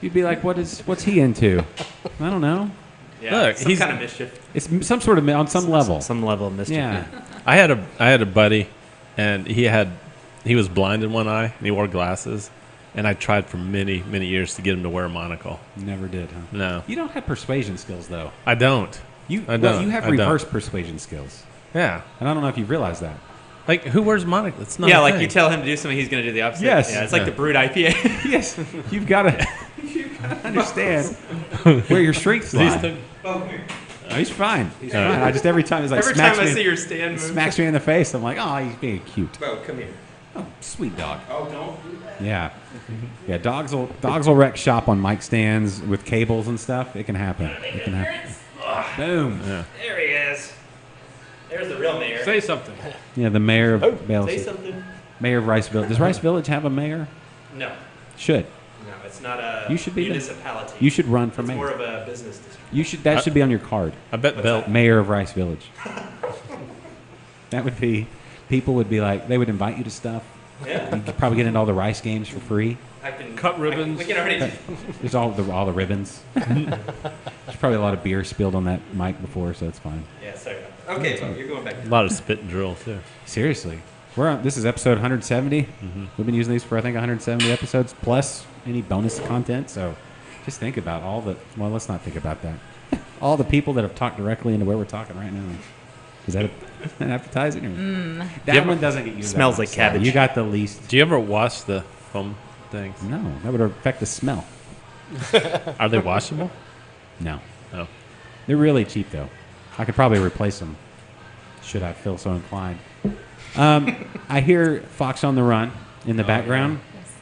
You'd be like, what's he into? I don't know. Yeah. Look, some he's- kind of mischief. It's some sort of on some level. Some level of mischief. Yeah. I had a buddy, and he was blind in one eye, and he wore glasses, and I tried for many years to get him to wear a monocle. Never did, huh? No, You don't have persuasion skills, though. I don't. I You don't. have I don't. reverse persuasion skills, Yeah. and I don't know if you realize that. Like, who wears monocle? It's not. Yeah, a like thing. you tell him to do something, he's going to do the opposite. Yes. Yeah, it's like Yeah. the Brewed IPA. Yes, you've got to understand where your strengths lie. Oh, he's fine. He's fine. I just every time he's like Every smacks time I me, see your stand move. smacks me in the face. I'm like, oh, he's being cute. Bo, come here. Oh, sweet dog. Oh, don't. Yeah, yeah. Dogs will wreck shop on mic stands with cables and stuff. It can happen. It can happen. Boom. There he is. There's the real mayor. Say something. Yeah, the mayor of Say Bales. something. Mayor of Rice Village. Does Rice Village have a mayor? No. Should. No, it's not a You should be the- municipality. You should run for It's more mayor. of a business district. You should. That should be on your card. I bet Bell. Mayor of Rice Village. That would be. People would be like. They would invite you to stuff. Yeah. You could probably get into all the rice games for free. I can Cut ribbons. We can already. There's all the ribbons. There's probably a lot of beer spilled on that mic before, so it's fine. Yeah, sorry. Okay, Bo, you're going back. A lot of spit and drill too. Seriously, we're on. This is episode 170. We've been using these for I think 170 episodes plus any bonus content. So just think about all the. Well, let's not think about that. All the people that have talked directly into where we're talking right now. Is that an appetizing? Or? That one doesn't get used. Smells that like much. cabbage. You got the least. Do you ever wash the foam things? No, that would affect the smell. Are they washable? No. Oh. They're really cheap, though. I could probably replace them, should I feel so inclined. I hear Fox on the Run in the background. Yes.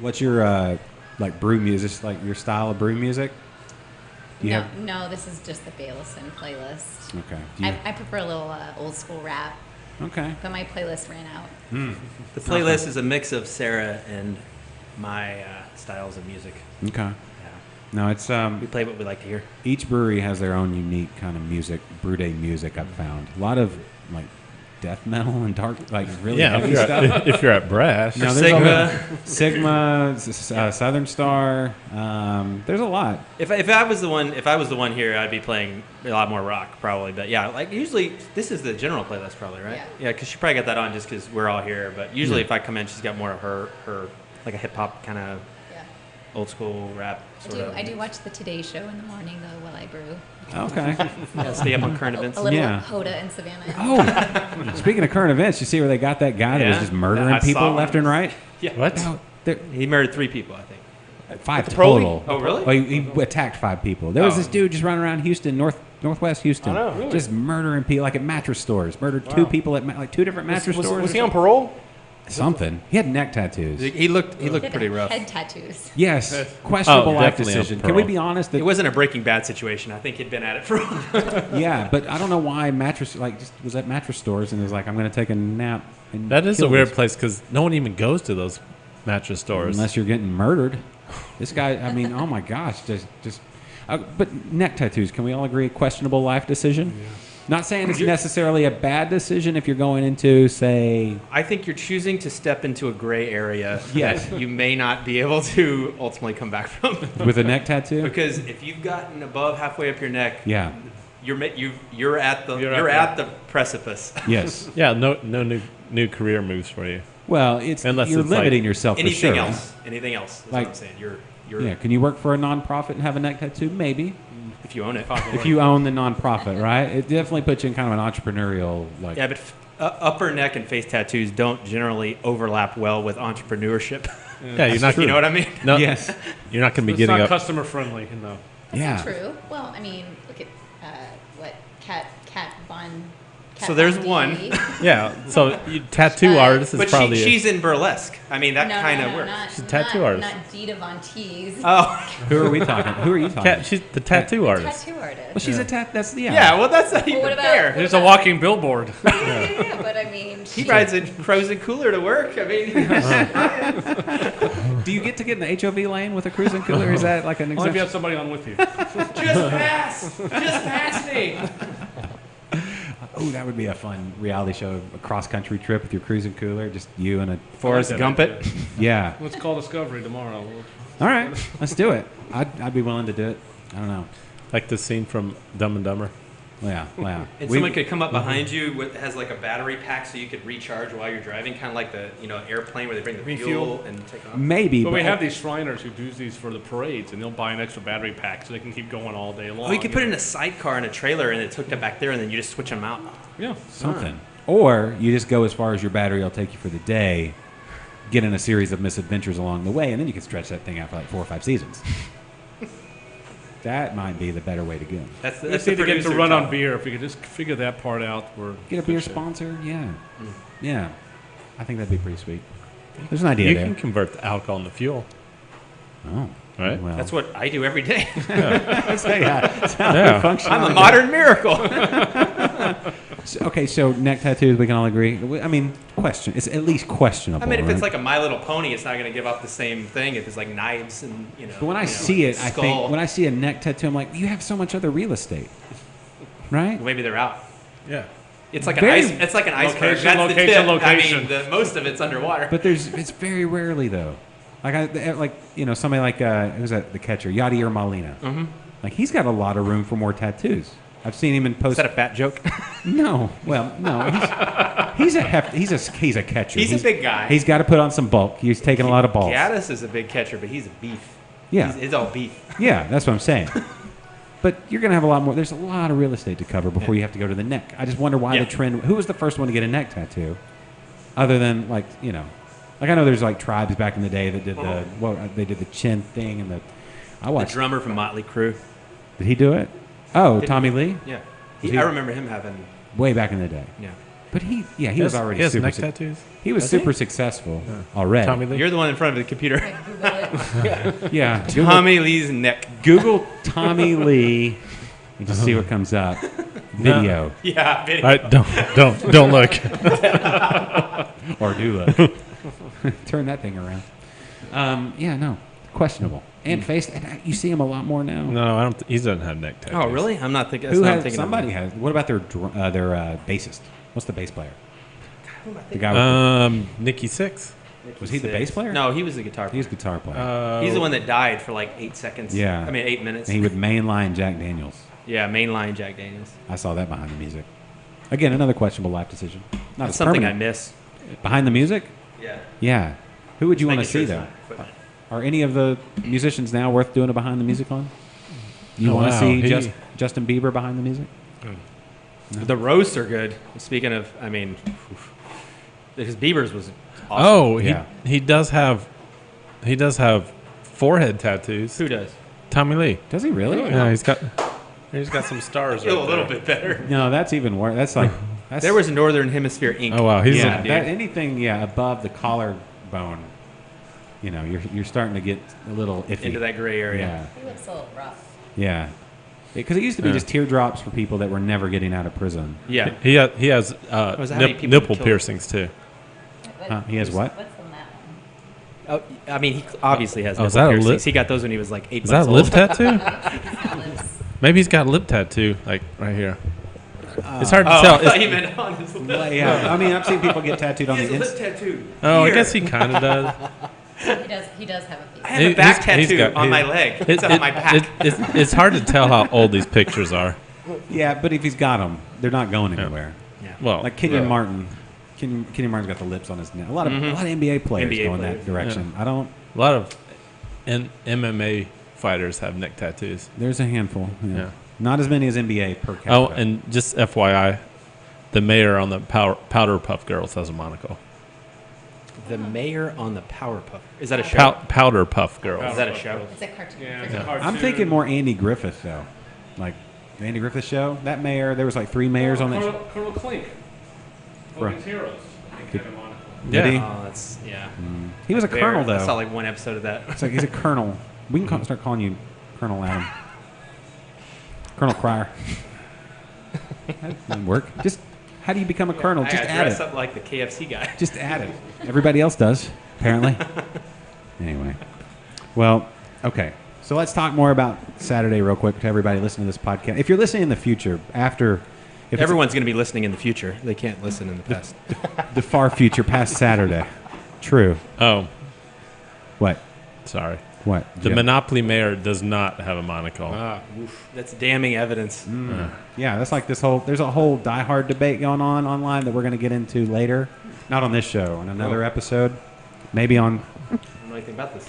What's your like brew music? Is like your style of brew music? Do you No, have? no, this is just the Baylison playlist. Okay. Do you, I prefer a little old school rap, okay. but my playlist ran out. The playlist is a mix of Sarah and my styles of music. Okay. Yeah. No, it's We play what we like to hear. each brewery has their own unique kind of music, brew day music. I've found a lot of like death metal and dark, like really Yeah, heavy if you're, stuff. if you're at Brash. No, there's Sigma. Sigma, Southern Star. There's a lot. If I was the one here, I'd be playing a lot more rock probably. But yeah, like usually this is the general playlist probably, right? Yeah. Yeah, because she probably got that on just because we're all here. But usually if I come in, she's got more of her like a hip hop kind of Yeah. old school rap sort of. I do watch the Today Show in the morning though while I brew. Okay. Yeah, stay up on current A events. little Yeah. Hoda and Savannah. Oh, speaking of current events, you see where they got that guy that was Yeah. just murdering I saw people him. left and right? Yeah. What? No, there, He murdered 3 people, I think. 5 Parolee? total. Oh, really? Well, he attacked 5 people. There was Oh. this dude just running around Houston, northwest Houston, Oh, no, really? just murdering people, like at mattress stores. Murdered 2 people at like 2 different mattress stores. Was or he on parole? something? He had neck tattoos. He looked He had pretty rough. Head tattoos. Yes, questionable Oh, life definitely on decision. Can we parole. be honest? It That, wasn't a Breaking Bad situation. I think he'd been at it for a while. yeah, but I don't know why mattress like just was at mattress stores and was like, I'm going to take a nap. And That is kill a weird this- place because no one even goes to those mattress stores. unless you're getting murdered. This guy, I mean, oh my gosh, just. But neck tattoos, can we all agree? Questionable life decision. Not saying it's necessarily a bad decision if you're going into, say, I think you're choosing to step into a gray area Yes. that you may not be able to ultimately come back from. with a neck tattoo. Because if you've gotten above halfway up your neck, Yeah. you're at the You're you're at at the precipice. Yes. Yeah, no new career moves for you. Well, it's Unless you're it's like limiting yourself for Anything sure. else? Anything else? That's Like- what I'm saying. You're Yeah. Can you work for a nonprofit and have a neck tattoo? Maybe. if you own it. If you own the nonprofit, right? It definitely puts you in kind of an entrepreneurial like. Yeah, but upper neck and face tattoos don't generally overlap well with entrepreneurship. Yeah, you're not. You know what I mean? No, Yes. you're not going to be It's getting not up. customer friendly, no. That's Yeah. not true. Well, I mean, look at what Kat Von. Kat So there's Von one. D. Yeah, so you, tattoo But- artist is But probably. she's in burlesque. I mean, that No, kind no, of no, works. not, She's a tattoo not, artist. Not Dita Von Teese. Oh, Who are we talking? Who are you talking? Cat, she's the tattoo artist. Tattoo artist. Well, she's a that's yeah. yeah. Well, that's not Well, even what about- fair. what It's a walking billboard. yeah, but I mean, He rides a frozen cooler to work. I mean, Do you get to get in the HOV lane with a cruising cooler? Is that like an Only if you exemption? have somebody on with you. just pass me. Oh, that would be a fun reality show, a cross country trip with your cruising cooler, just you and a Forrest that Gump idea. it. yeah. Let's call Discovery tomorrow. All right, let's do it. I'd be willing to do it. I don't know. Like the scene from Dumb and Dumber. Yeah. And We- someone could come up behind you with has like a battery pack, so you could recharge while you're driving, kind of like the airplane where they bring the fuel and take off. maybe, But we have these Shriners who do these for the parades, and they'll buy an extra battery pack so they can keep going all day long. Oh, you could put it in a sidecar in a trailer, and it's hooked up back there, and then you just switch them out. Yeah. something. Or you just go as far as your battery will take you for the day, get in a series of misadventures along the way, and then you can stretch that thing out for like 4 or 5 seasons. That might be the better way to go. That's We that's just need the to get to producer run on talk. beer. If we could just figure that part out, we're Get a beer good shape. sponsor? Yeah. Yeah. I think that'd be pretty sweet. There's an idea You there. can convert the alcohol into fuel, Oh. right? Well, That's what I do every day. that's how Yeah. it functions. I'm a modern miracle. Okay, so neck tattoos, we can all agree. I mean, question. It's at least questionable. I mean, if right? it's like a My Little Pony, it's not going to give off the same thing. If it's like knives and But when I see it, I think when I see a neck tattoo, I'm like, you have so much other real estate, right? well, maybe they're out. Yeah. It's like Very- an ice. It's like an iceberg. Location, That's the location, tip. location. I mean, most of it's underwater. But it's very rarely though. Like somebody like who's that? The catcher, Yadier Molina. Mm-hmm. Like he's got a lot of room for more tattoos. I've seen him in Is post. that a fat joke? No, well, no. He's a catcher. He's a big guy. He's got to put on some bulk. He's taking a lot of balls. Gaddis is a big catcher, but he's a beef. Yeah. It's all beef. Yeah, that's what I'm saying. But you're going to have a lot more. There's a lot of real estate to cover before you have to go to the neck. I just wonder why Yeah. the trend. Who was the first one to get a neck tattoo? Other than like I know there's like tribes back in the day that did they did the chin thing and I The watched. drummer from Motley Crue. Did he do it? Oh, Tommy Lee, Yeah. He- I remember him having. way back in the day. Yeah. But he was already he has super. neck tattoos. He was Does super he? successful already. Tommy Lee. You're the one in front of the computer. Yeah, Google, Tommy Lee's neck. Google Tommy Lee and just see what comes up. Video Yeah. Video. All right, don't look. or do look. Turn that thing around. Yeah, no, questionable. And face. And you see him a lot more now. No, I don't. He doesn't have neck tattoos. Oh, really? I'm not thinking. Who that's not has? thinking Somebody of has. What about their bassist? What's the bass player? The guy. Nikki Sixx. Was he the bass player? No, he was the guitar He player. was guitar player. He's the one that died for like 8 seconds. Yeah. I mean, 8 minutes. And he would mainline Jack Daniels. Yeah, mainline Jack Daniels. I saw that behind the music. Again, another questionable life decision. Not That's as something I permanent. miss. Behind the music? Yeah. Yeah. Who would you want to Making sure see it's though? not equipment. Are any of the musicians now worth doing a behind the music on? You Oh, want to wow. see He- Justin Bieber behind the music? The roasts are good. Speaking of, I mean, because Bieber's was awesome. Oh, Yeah. he does have forehead tattoos. Who does? Tommy Lee. Does he really? Yeah, he's got some stars. Feel right a little there. bit better. No, that's even worse. That's like that's, There was Northern Hemisphere ink. Oh wow, he's yeah. dude. That, anything above the collarbone, you're starting to get a little iffy. into that gray area. Yeah, He looks a little rough. yeah. Because it used to be Yeah. just teardrops for people that were never getting out of prison. Yeah. he has Was that how many people nipple killed? piercings too. He has what? What's on that one? Oh, I mean, he obviously has Oh, is nipple that a piercings. lip? He got those when he was like 8 Is that months a lip old. tattoo? Lips. Maybe he's got a lip tattoo like right here. It's hard to Oh, tell. I thought It's- you meant on his lip. Well, yeah, I mean, I've seen people get tattooed on He the has a lip inside. tattoo. oh, I Here. guess he kind of does. He does have a I face. have a back He's tattoo got- on he- my leg. It's on my back. It's hard to tell how old these pictures are. Yeah, but if he's got them, they're not going anywhere. Well, Like Kenyon Martin. Kenyon Martin's got the lips on his neck. A lot of NBA players NBA go in players. that direction. I don't. a lot of MMA fighters have neck tattoos. There's a handful. Yeah. Yeah. Not as many as NBA per capita. Oh, and just FYI, the mayor on the Powder Puff Girls has a monocle. The mayor on the Powerpuff. Is that a show? Powder Puff Girls. Is that a show? It's a cartoon. Yeah, for it's a kids. cartoon. I'm thinking more Andy Griffith though, like the Andy Griffith show. That mayor, there was like 3 mayors on that. show. Colonel Klink. Right. Hogan's Heroes. I think had a monocle. Did he? Oh, that's yeah. He was a Bear. colonel I saw though. like one episode of that. It's like he's a colonel. We can start calling you Colonel Adam. Colonel Cryer. That doesn't work. Just how do you become a colonel? I Just got add dressed it. up like the KFC guy. Just add it. Everybody else does, apparently. Anyway. Well, okay. So let's talk more about Saturday real quick to everybody listening to this podcast. If you're listening in the future, after if it's Everyone's going to be listening in the future. They can't listen in the past. the far future, past Saturday. True. Oh, What? sorry. What? The Jim? Monopoly mayor does not have a monocle. That's damning evidence. Yeah, that's like this whole. There's a whole Die Hard debate going on online that we're going to get into later. Not on this show, on another episode. Maybe on. I don't know anything about this.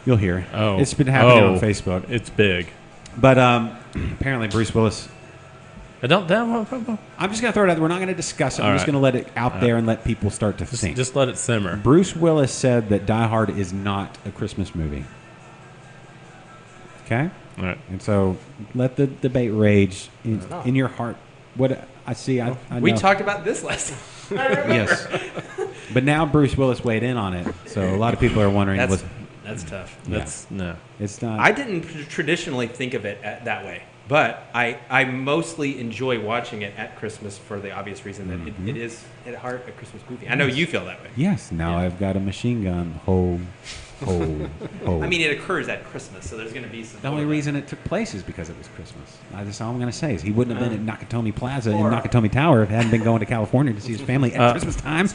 You'll hear. Oh. It's been happening Oh. on Facebook. It's big. But apparently Bruce Willis. I don't. I'm just going to throw it out there. We're not going to discuss it. I'm All just right. going to let it out there and let people start to think. Just let it simmer. Bruce Willis said that Die Hard is not a Christmas movie. Okay? All right. And so let the debate rage in your heart. What I see, I We know. talked about this last time. I remember. Yes. But now Bruce Willis weighed in on it. So a lot of people are wondering, That's tough. That's no. it's not. I didn't traditionally think of it that way, but I mostly enjoy watching it at Christmas for the obvious reason that it is at heart a Christmas movie. I know you feel that way. Yes, now Yeah. I've got a machine gun. Ho, ho, ho. I mean, it occurs at Christmas, so there's going to be some. the only reason it took place is because it was Christmas. That's all I'm going to say is he wouldn't have been at Nakatomi Plaza in Nakatomi Tower if he hadn't been going to California to see his family at Christmas time.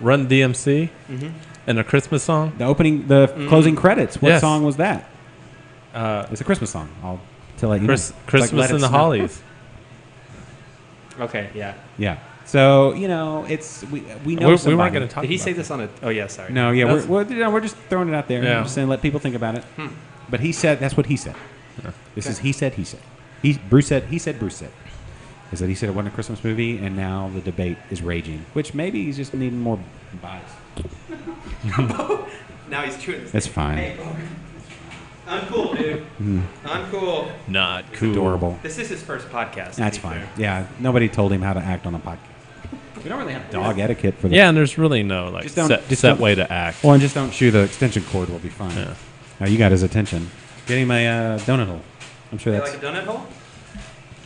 Run DMC and a Christmas song. The closing credits. What Yes. song was that? It's a Christmas song. I'll tell you. It's like Christmas Let It in the Snow. Hollies. Okay, yeah. Yeah. So it's we know We somebody. weren't going to talk. Did he about say it. this on a? Oh yeah, sorry. No, yeah, That's- we're just throwing it out there. Yeah. I'm just saying, let people think about it. But he said that's what he said. This is he said. Bruce said he said Bruce said. Is that he said it wasn't a Christmas movie, and now the debate is raging. Which maybe he's just needing more buys. Now he's chewing. That's fine. Hey, uncool, dude. Uncool. Not cool. Adorable. This is his first podcast. to That's be fine. fair. Yeah, nobody told him how to act on a podcast. We don't really have dog etiquette for the. Yeah, and there's really no like Just don't- set, just set don't- way to act. Well, and just don't chew the extension cord. We'll be fine. Yeah. Now you got his attention. Get him a donut hole. I'm sure You that's. like a donut hole?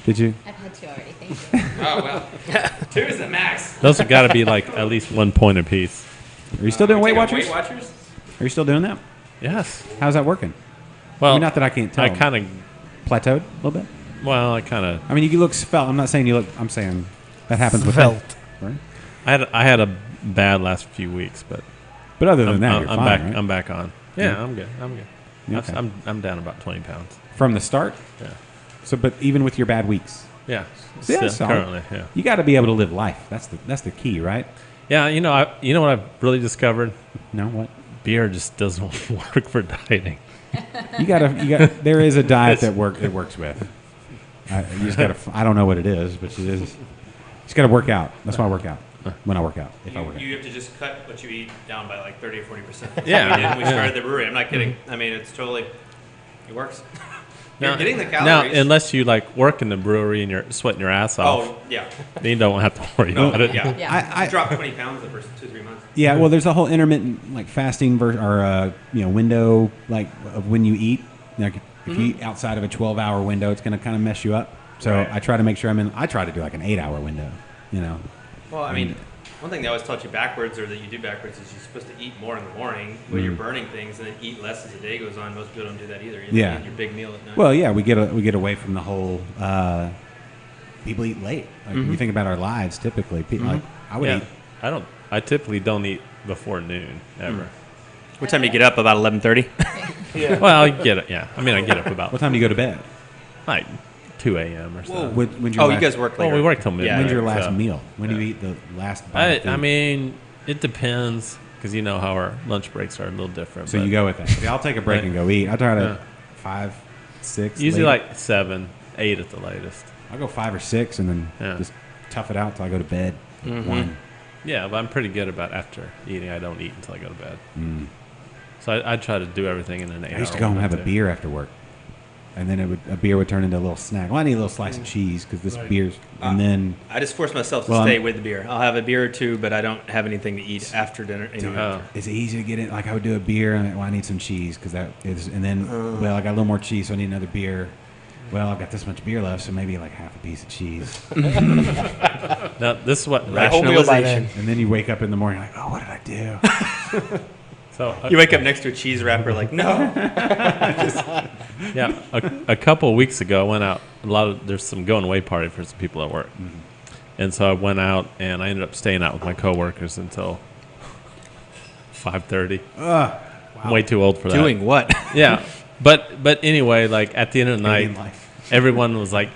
Did you? I've had 2 already. Thank you. Oh, well. 2 is the max. Those have got to be like at least 1 point apiece. Are you still doing Weight Take a Watchers? Weight Watchers? Are you still doing that? Yes. How's that working? Well, I mean, not that I can't tell. I kind of. Plateaued a little bit. Well, I kind of. I mean, you look svelte. I'm not saying you look. I'm saying that happens with Svelte. Right? I had a bad last few weeks, but But other than I'm, that, I'm, you're I'm fine, back. right? I'm back on. Yeah, Yeah. I'm good. I'm good. Yeah, okay. I'm down about 20 pounds. From the start. Yeah. So, but even with your bad weeks, Yeah. See, that's Still, solid. currently, yeah. you got to be able to live life. That's the key, right? Yeah, you know what I've really discovered? No, what? Beer just doesn't work for dieting. You got. There is a diet that works with. You just got to. I don't know what it is, but it is. Just got to work out. That's why I work out. When I work out, if I work out. You have to just cut what you eat down by like 30 or 40%. Yeah. We did when we Yeah. started the brewery. I'm not kidding. I mean, it's totally, it works. You're Now- getting the Now, calories. unless you like work in the brewery and you're sweating your ass off, Oh, yeah. then you don't have to worry No, about it. yeah. Yeah. I dropped 20 pounds the first 2-3 months. Yeah, well, there's a whole intermittent like fasting window like of when you eat. Like if you eat outside of a 12-hour window, it's going to kind of mess you up. So Right. I try to make sure I try to do like an 8-hour window. You know. Well, I mean, one thing they always taught you backwards or that you do backwards is you're supposed to eat more in the morning where you're burning things and then eat less as the day goes on. Most people don't do that either. You Yeah. eat your big meal at night. Well, yeah, we get away from the whole. People eat late. Like when you think about our lives, typically, people like I would Yeah. eat. I typically don't eat before noon ever. what time do you get up? About 11:30? Well, I get it. Yeah, I mean I get up about What time do you go to bed? like 2 a.m. or so. When's your Oh, last, you guys work later. Well, we work till midnight. When's your last so- meal? When do you eat the last bite? of I food? mean, it depends because you know how our lunch breaks are a little different. So but you go with that. See, I'll take a break Right. and go eat. I try to Yeah. 5, 6. usually late. like 7, 8 at the latest. I'll go 5 or 6 and then Yeah. just tough it out till I go to bed. 1. Yeah, but I'm pretty good about after eating. I don't eat until I go to bed. Mm. So I try to do everything in an 8 I used to go home and have a beer after work, and then a beer would turn into a little snack. Well, I need a little slice of cheese because this beer's, and then I just force myself to Well, stay I'm- with the beer. I'll have a beer or two, but I don't have anything to eat after dinner. You know. Oh. it's easy to get in. Like I would do a beer, and I need some cheese because that is, and then well, I got a little more cheese, so I need another beer. Well, I've got this much beer left, so maybe like half a piece of cheese. Now this is what Whole meal by then. And then you wake up in the morning like, oh, what did I do? So You wake up next to a cheese wrapper, like, no. yeah, a couple of weeks ago, I went out. There's some going away party for some people at work, and so I went out and I ended up staying out with my coworkers until 5:30. I'm way too old for that. Doing what? Yeah, but anyway, like at the end of the Alien night, life. everyone was like,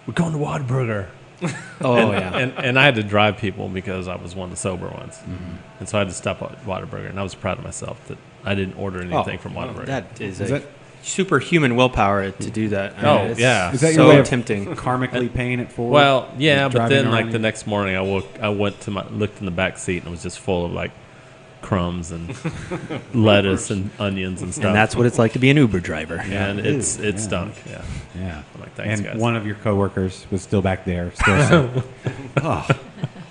"We're going to Whataburger." Oh, yeah. And I had to drive people because I was one of the sober ones, and so I had to stop at Whataburger, and I was proud of myself that I didn't order anything from Whataburger. That is, Is a that- superhuman willpower to do that. I Oh, it's yeah. Is that so your way of tempting. karmically paying it forward? Well, yeah, Just but driving then like around the you? next morning, I went to looked in the back seat and it was just full of like crumbs and lettuce and onions and stuff. And that's what it's like to be an Uber driver. and it it is, yeah. stunk. Yeah. Yeah. I'm like, thanks, And guys. one of your coworkers was still back there. Still oh,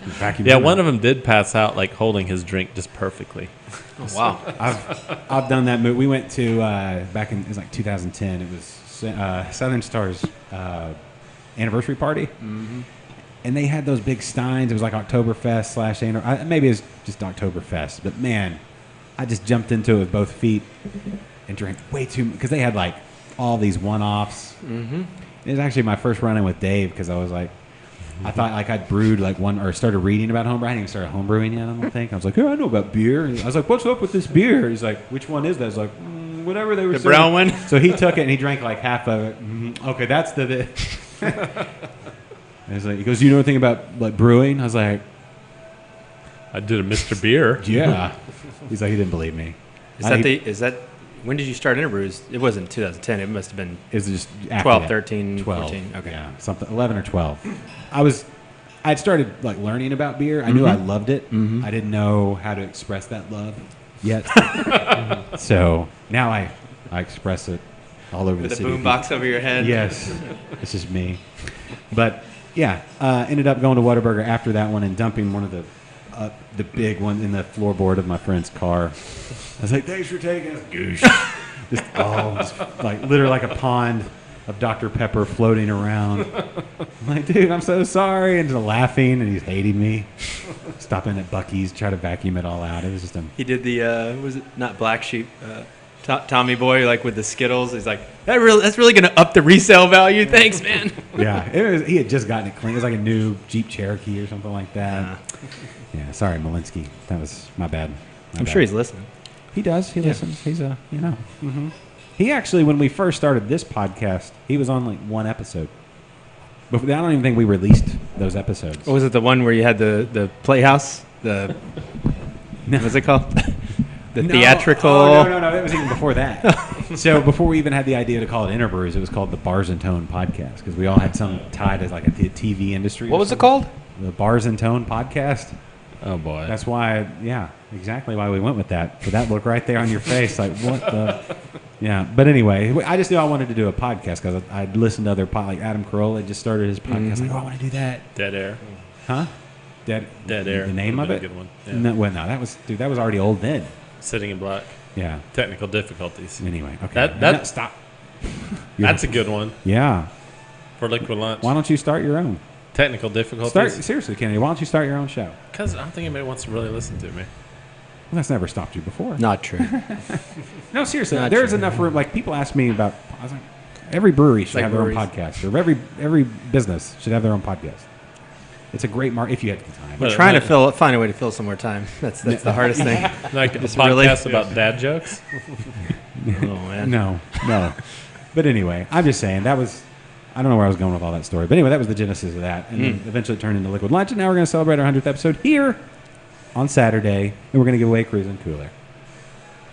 vacuum Yeah, cleaner. one of them did pass out like holding his drink just perfectly. Oh, wow. I've done that move. We went to back in it was like 2010. It was Southern Star's anniversary party, and they had those big steins. It was like Oktoberfest / maybe it was just Oktoberfest. But man, I just jumped into it with both feet and drank way too because they had like all these one-offs. It was actually my first run-in with Dave because I was like. I thought like I'd brewed like one or started reading about homebrew. I hadn't even started homebrewing yet. I don't think. I was like, "Yeah, I know about beer." And I was like, "What's up with this beer?" He's like, "Which one is that?" I was like, "Whatever they were." The saying." brown one? So he took it and he drank like half of it. Okay, that's the. He's like, he goes, "You know anything about like brewing?" I was like, I did a Mr. Beer. "Yeah." He's like, he didn't believe me. Is I- that he- is that When did you start Interbrews? It wasn't 2010. It must have been It was just after 12, that. 13, 12. 14. Okay. Yeah, something 11 or 12. I'd started like learning about beer. I knew I loved it. I didn't know how to express that love yet. So now I express it all over With the a city. boom box over your head. Yes, this is me. But yeah, ended up going to Whataburger after that one and dumping one of the big one in the floorboard of my friend's car. I was like, "Thanks for taking us." Goosh. just like literally like a pond of Dr. Pepper floating around. I'm like, dude, I'm so sorry, and just laughing, and he's hating me. Stopping at Buc-ee's, try to vacuum it all out. It was just He did the was it not Black Sheep? Tommy Boy, like with the Skittles. He's like, that's really gonna up the resale value. Thanks, man. yeah. He had just gotten it clean. It was like a new Jeep Cherokee or something like that. Yeah, sorry, Malinsky. That was my bad. I'm sure he's listening. He does. He listens. He's He actually, when we first started this podcast, he was on like one episode. But I don't even think we released those episodes. What was it, the one where you had the Playhouse? The what's it called? The theatrical. Oh, no. That was even before that. So before we even had the idea to call it Interbrews, it was called the Bars and Tone Podcast because we all had some tie to like the TV industry. What was it called? The Bars and Tone Podcast. Oh boy. That's why, exactly why we went with that. For that look right there on your face, like what the. Yeah, but anyway, I just knew I wanted to do a podcast because I'd listened to other like Adam Carolla had just started his podcast. Like, I want to do that. Dead Air. Huh? Dead Air. The name of Would've it? been a good one. Yeah. No, that was already old then. Sitting in Black. Yeah. Technical difficulties. Anyway, okay. That stop. That's a good one Yeah. for Liquid Lunch. Why don't you start your own? Technical difficulties. Seriously, Kennedy. Why don't you start your own show? Because I don't think anybody wants to really listen to me. Well, that's never stopped you before. Not true. No, seriously. Not There's true. enough room. Like people ask me about. I was like, every brewery should Like have their own breweries. podcast, or every business should have their own podcast. It's a great market if you have the time. But- Trying to find a way to fill some more time. That's the hardest thing. Like a Just podcast really- about dad jokes. Oh man. No. But anyway, I'm just saying that was. I don't know where I was going with all that story, but anyway, that was the genesis of that, and then eventually it turned into Liquid Lunch, and now we're going to celebrate our 100th episode here on Saturday, and we're going to give away Cruisin' Cooler.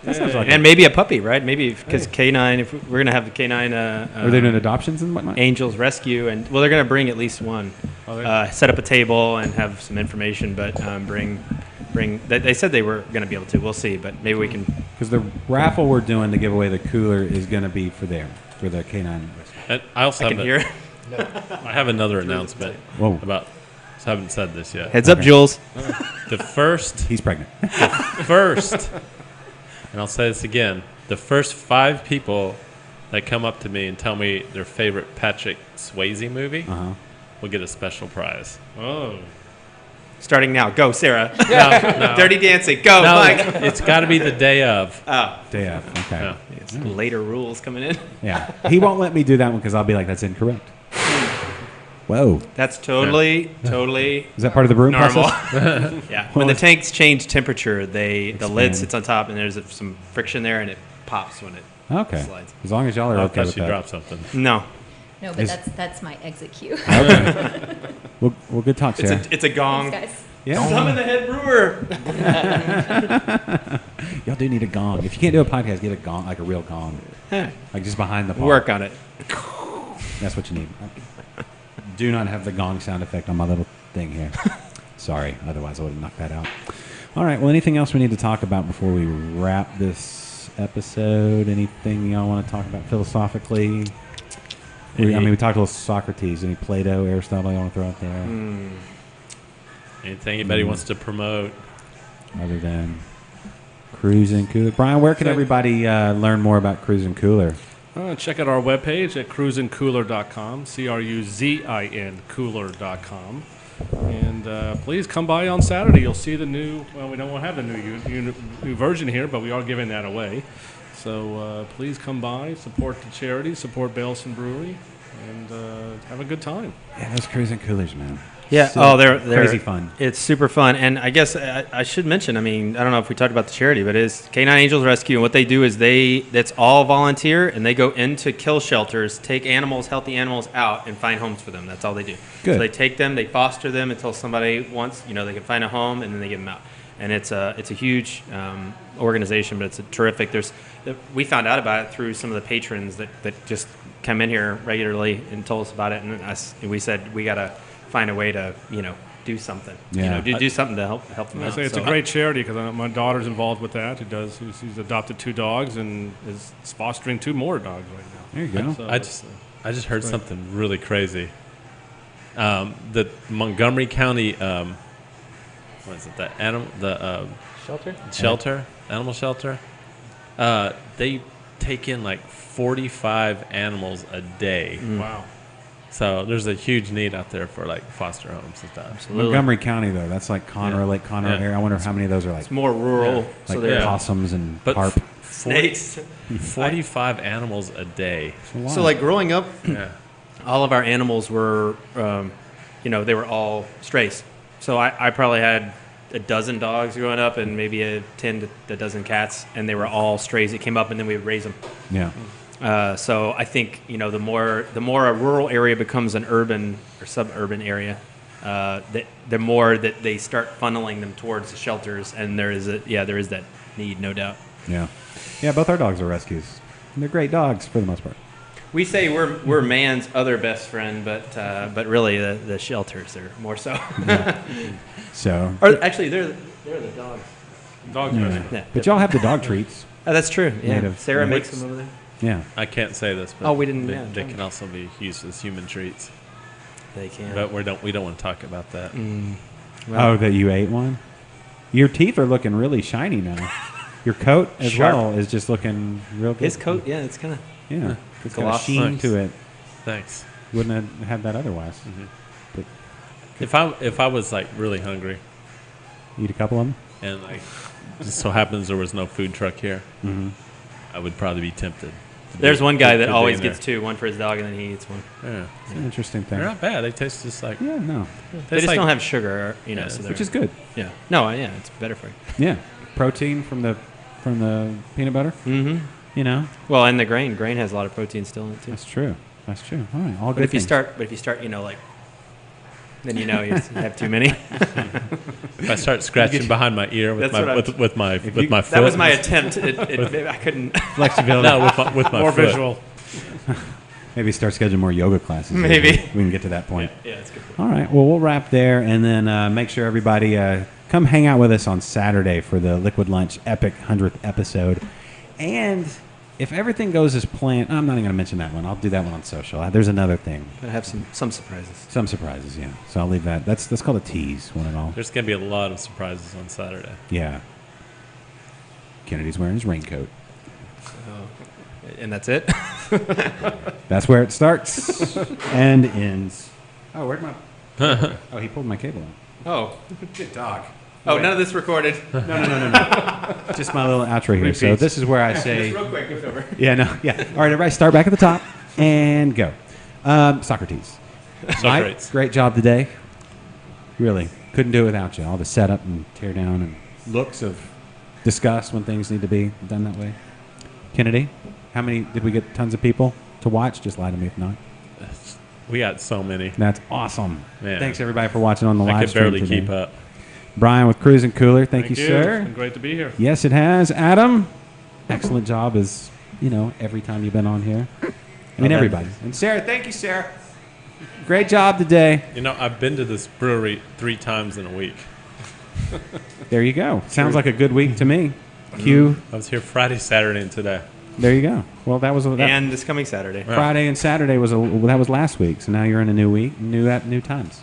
That sounds like. And maybe a puppy, right? Maybe because K9, if we're gonna have the K9. Are they doing adoptions and whatnot? Angels Rescue, and well, they're going to bring at least one. Set up a table and have some information, but bring. They said they were going to be able to. We'll see, but maybe we can. Because the raffle we're doing to give away the cooler is going to be for the K9. And I also I have can hear. I have another announcement Whoa. about. I haven't said this yet. Heads up, Jules. The first, He's pregnant. and I'll say this again: the first 5 people that come up to me and tell me their favorite Patrick Swayze movie will get a special prize. Oh. Starting now. Go, Sarah. No. Dirty Dancing. Go, No, Mike. it's got to be the day of. Day of. Okay. Yeah. It's later rules coming in. Yeah. He won't let me do that one because I'll be like, that's incorrect. Whoa. That's totally. Is that part of the brewing Normal. process? Yeah. When the tanks change temperature, the lid Expand. sits on top, and there's some friction there, and it pops when it Okay. slides. As long as y'all are I okay thought with you that. dropped something. No, No, but Is- that's my exit cue. Okay. well, good talk, Sarah. it's a gong. Thanks, guys. Yeah. Summon the head brewer. Y'all do need a gong. If you can't do a podcast, get a gong, like a real gong. Like just behind the bar. Work on it. That's what you need. Do not have the gong sound effect on my little thing here. Sorry, otherwise I would have knocked that out. All right, well, anything else we need to talk about before we wrap this episode? Anything y'all want to talk about philosophically? I mean, we talked a little Socrates. Any Plato, Aristotle you want to throw out there? Anything anybody wants to promote? Other than Cruisin' Cooler. Brian, where can everybody learn more about Cruisin' Cooler? Check out our webpage at cruisincooler.com, CRUZIN cooler.com. And please come by on Saturday. You'll see the new, well, we don't have the new version here, but we are giving that away. So please come by, support the charity, support Baleson Brewery, and have a good time. Yeah, those Cruisin' Coolers, man. Yeah. So they're crazy fun. It's super fun, and I guess I should mention. I mean, I don't know if we talked about the charity, but it's K9 Angels Rescue, and what they do is that's all volunteer, and they go into kill shelters, take healthy animals out, and find homes for them. That's all they do. Good. So they take them, they foster them until somebody wants, they can find a home, and then they give them out. and it's a huge organization, but it's a terrific. We found out about it through some of the patrons that just come in here regularly and told us about it, and we said we got to find a way to do something. Yeah. Do something to help them I out. say it's a great charity because my daughter's involved with that. She's adopted 2 dogs and is fostering 2 more dogs right now. There you go. So I just heard something really crazy. The Montgomery County, what is it? Shelter? Animal shelter. They take in like 45 animals a day. Wow. So there's a huge need out there for like foster homes and stuff. Absolutely. Montgomery County, though, that's like Conroe, Yeah. Lake Conroe Yeah. area. I wonder how many of those are like It's more rural, so like they're possums and But carp. snakes. 45 animals a day. So like growing up, Yeah. all of our animals were, they were all strays. So I probably had a dozen dogs growing up and maybe 10 to a dozen cats, and they were all strays that came up, and then we would raise them. Yeah. So I think the more a rural area becomes an urban or suburban area, the more that they start funneling them towards the shelters, and there is that need, no doubt. Yeah. Yeah, both our dogs are rescues. And they're great dogs for the most part. We say we're man's other best friend, but really the shelters are more so. So, Or actually, they're the dogs. Dogs yeah. rescue. Yeah. But y'all have the dog treats. Oh, that's true. Yeah. Native. Sarah Yeah. makes them over there. Yeah. I can't say this, but Oh, we didn't- They, yeah, they tell can me. also be used as human treats, They can. but we don't want to talk about that. Oh, that you ate one? Your teeth are looking really shiny now. Your coat as Sharp. well is just looking real good. His coat, yeah, it's kind of. Yeah. It's got a Gloss. sheen Nice. to it. Thanks. Wouldn't have had that otherwise. But If I was like really hungry eat a couple of them? and like just so happens there was no food truck here, I would probably be tempted. There's one guy that to be always in there. gets 2, one for his dog, and then he eats one. Yeah. It's an interesting thing. They're not bad. They taste just like Yeah, no. They just don't have sugar, Yeah, so Which is good. yeah. No, yeah, it's better for you. Yeah. Protein from the peanut butter. Mm-hmm. You know, Well, and the grain has a lot of protein still in it too. that's true. That's true. All right, all But good. if you things. start, then you have too many. if I start scratching behind my ear with That's my what with my you- with my foot. That was my attempt. Maybe I couldn't. flexibility. No, with my More foot. visual. Maybe start scheduling more yoga classes. Maybe. we can get to that point. Yeah, it's good. All right. Well, we'll wrap there, and then make sure everybody come hang out with us on Saturday for the Liquid Lunch Epic 100th episode. And if everything goes as planned, I'm not even going to mention that one. I'll do that one on social. There's another thing. Gonna have some surprises. Some surprises, yeah. So I'll leave that. That's called a tease, one and all. There's gonna be a lot of surprises on Saturday. Yeah. Kennedy's wearing his raincoat. And that's it. That's where it starts and ends. Oh, where'd my... Oh, he pulled my cable out. Oh, Good dog. none of this recorded. No. Just my little outro here. So Repeats. this is where I say... Real quick, it's over. Yeah, no, yeah. All right, everybody, start back at the top and go. Socrates. Mike, Socrates. great job today. Really, couldn't do it without you. All the setup and tear down and looks of disgust when things need to be done that way. Kennedy, how many did we get? Tons of people to watch? Just lie to me if not. We got so many. That's awesome. Man. Thanks everybody for watching on the I live could stream barely today. keep up. Brian with Cruise and Cooler, thank you, It's sir. been great to be here. Yes, it has. Adam, excellent job as, every time you've been on here. I mean, everybody. And Sarah, thank you, Sarah. Great job today. You know, I've been to this brewery 3 times in a week. There you go. Sounds like a good week to me. Q, I was here Friday, Saturday, and today. there you go. Well, that was And this coming Saturday. Friday and Saturday was that was last week. So now you're in a new week, new times.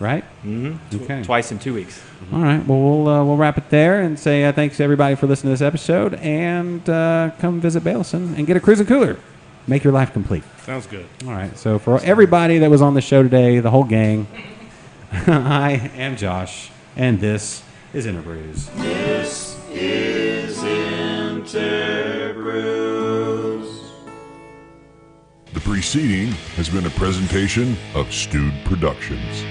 Right? Mm-hmm. Okay. Twice in 2 weeks. All right. Well, we'll wrap it there and say thanks to everybody for listening to this episode, and come visit Bailison and get a Cruise and Cooler. Make your life complete. Sounds good. All right. So for everybody that was on the show today, the whole gang, I am Josh, and this is Interbrews. The preceding has been a presentation of Stewed Productions.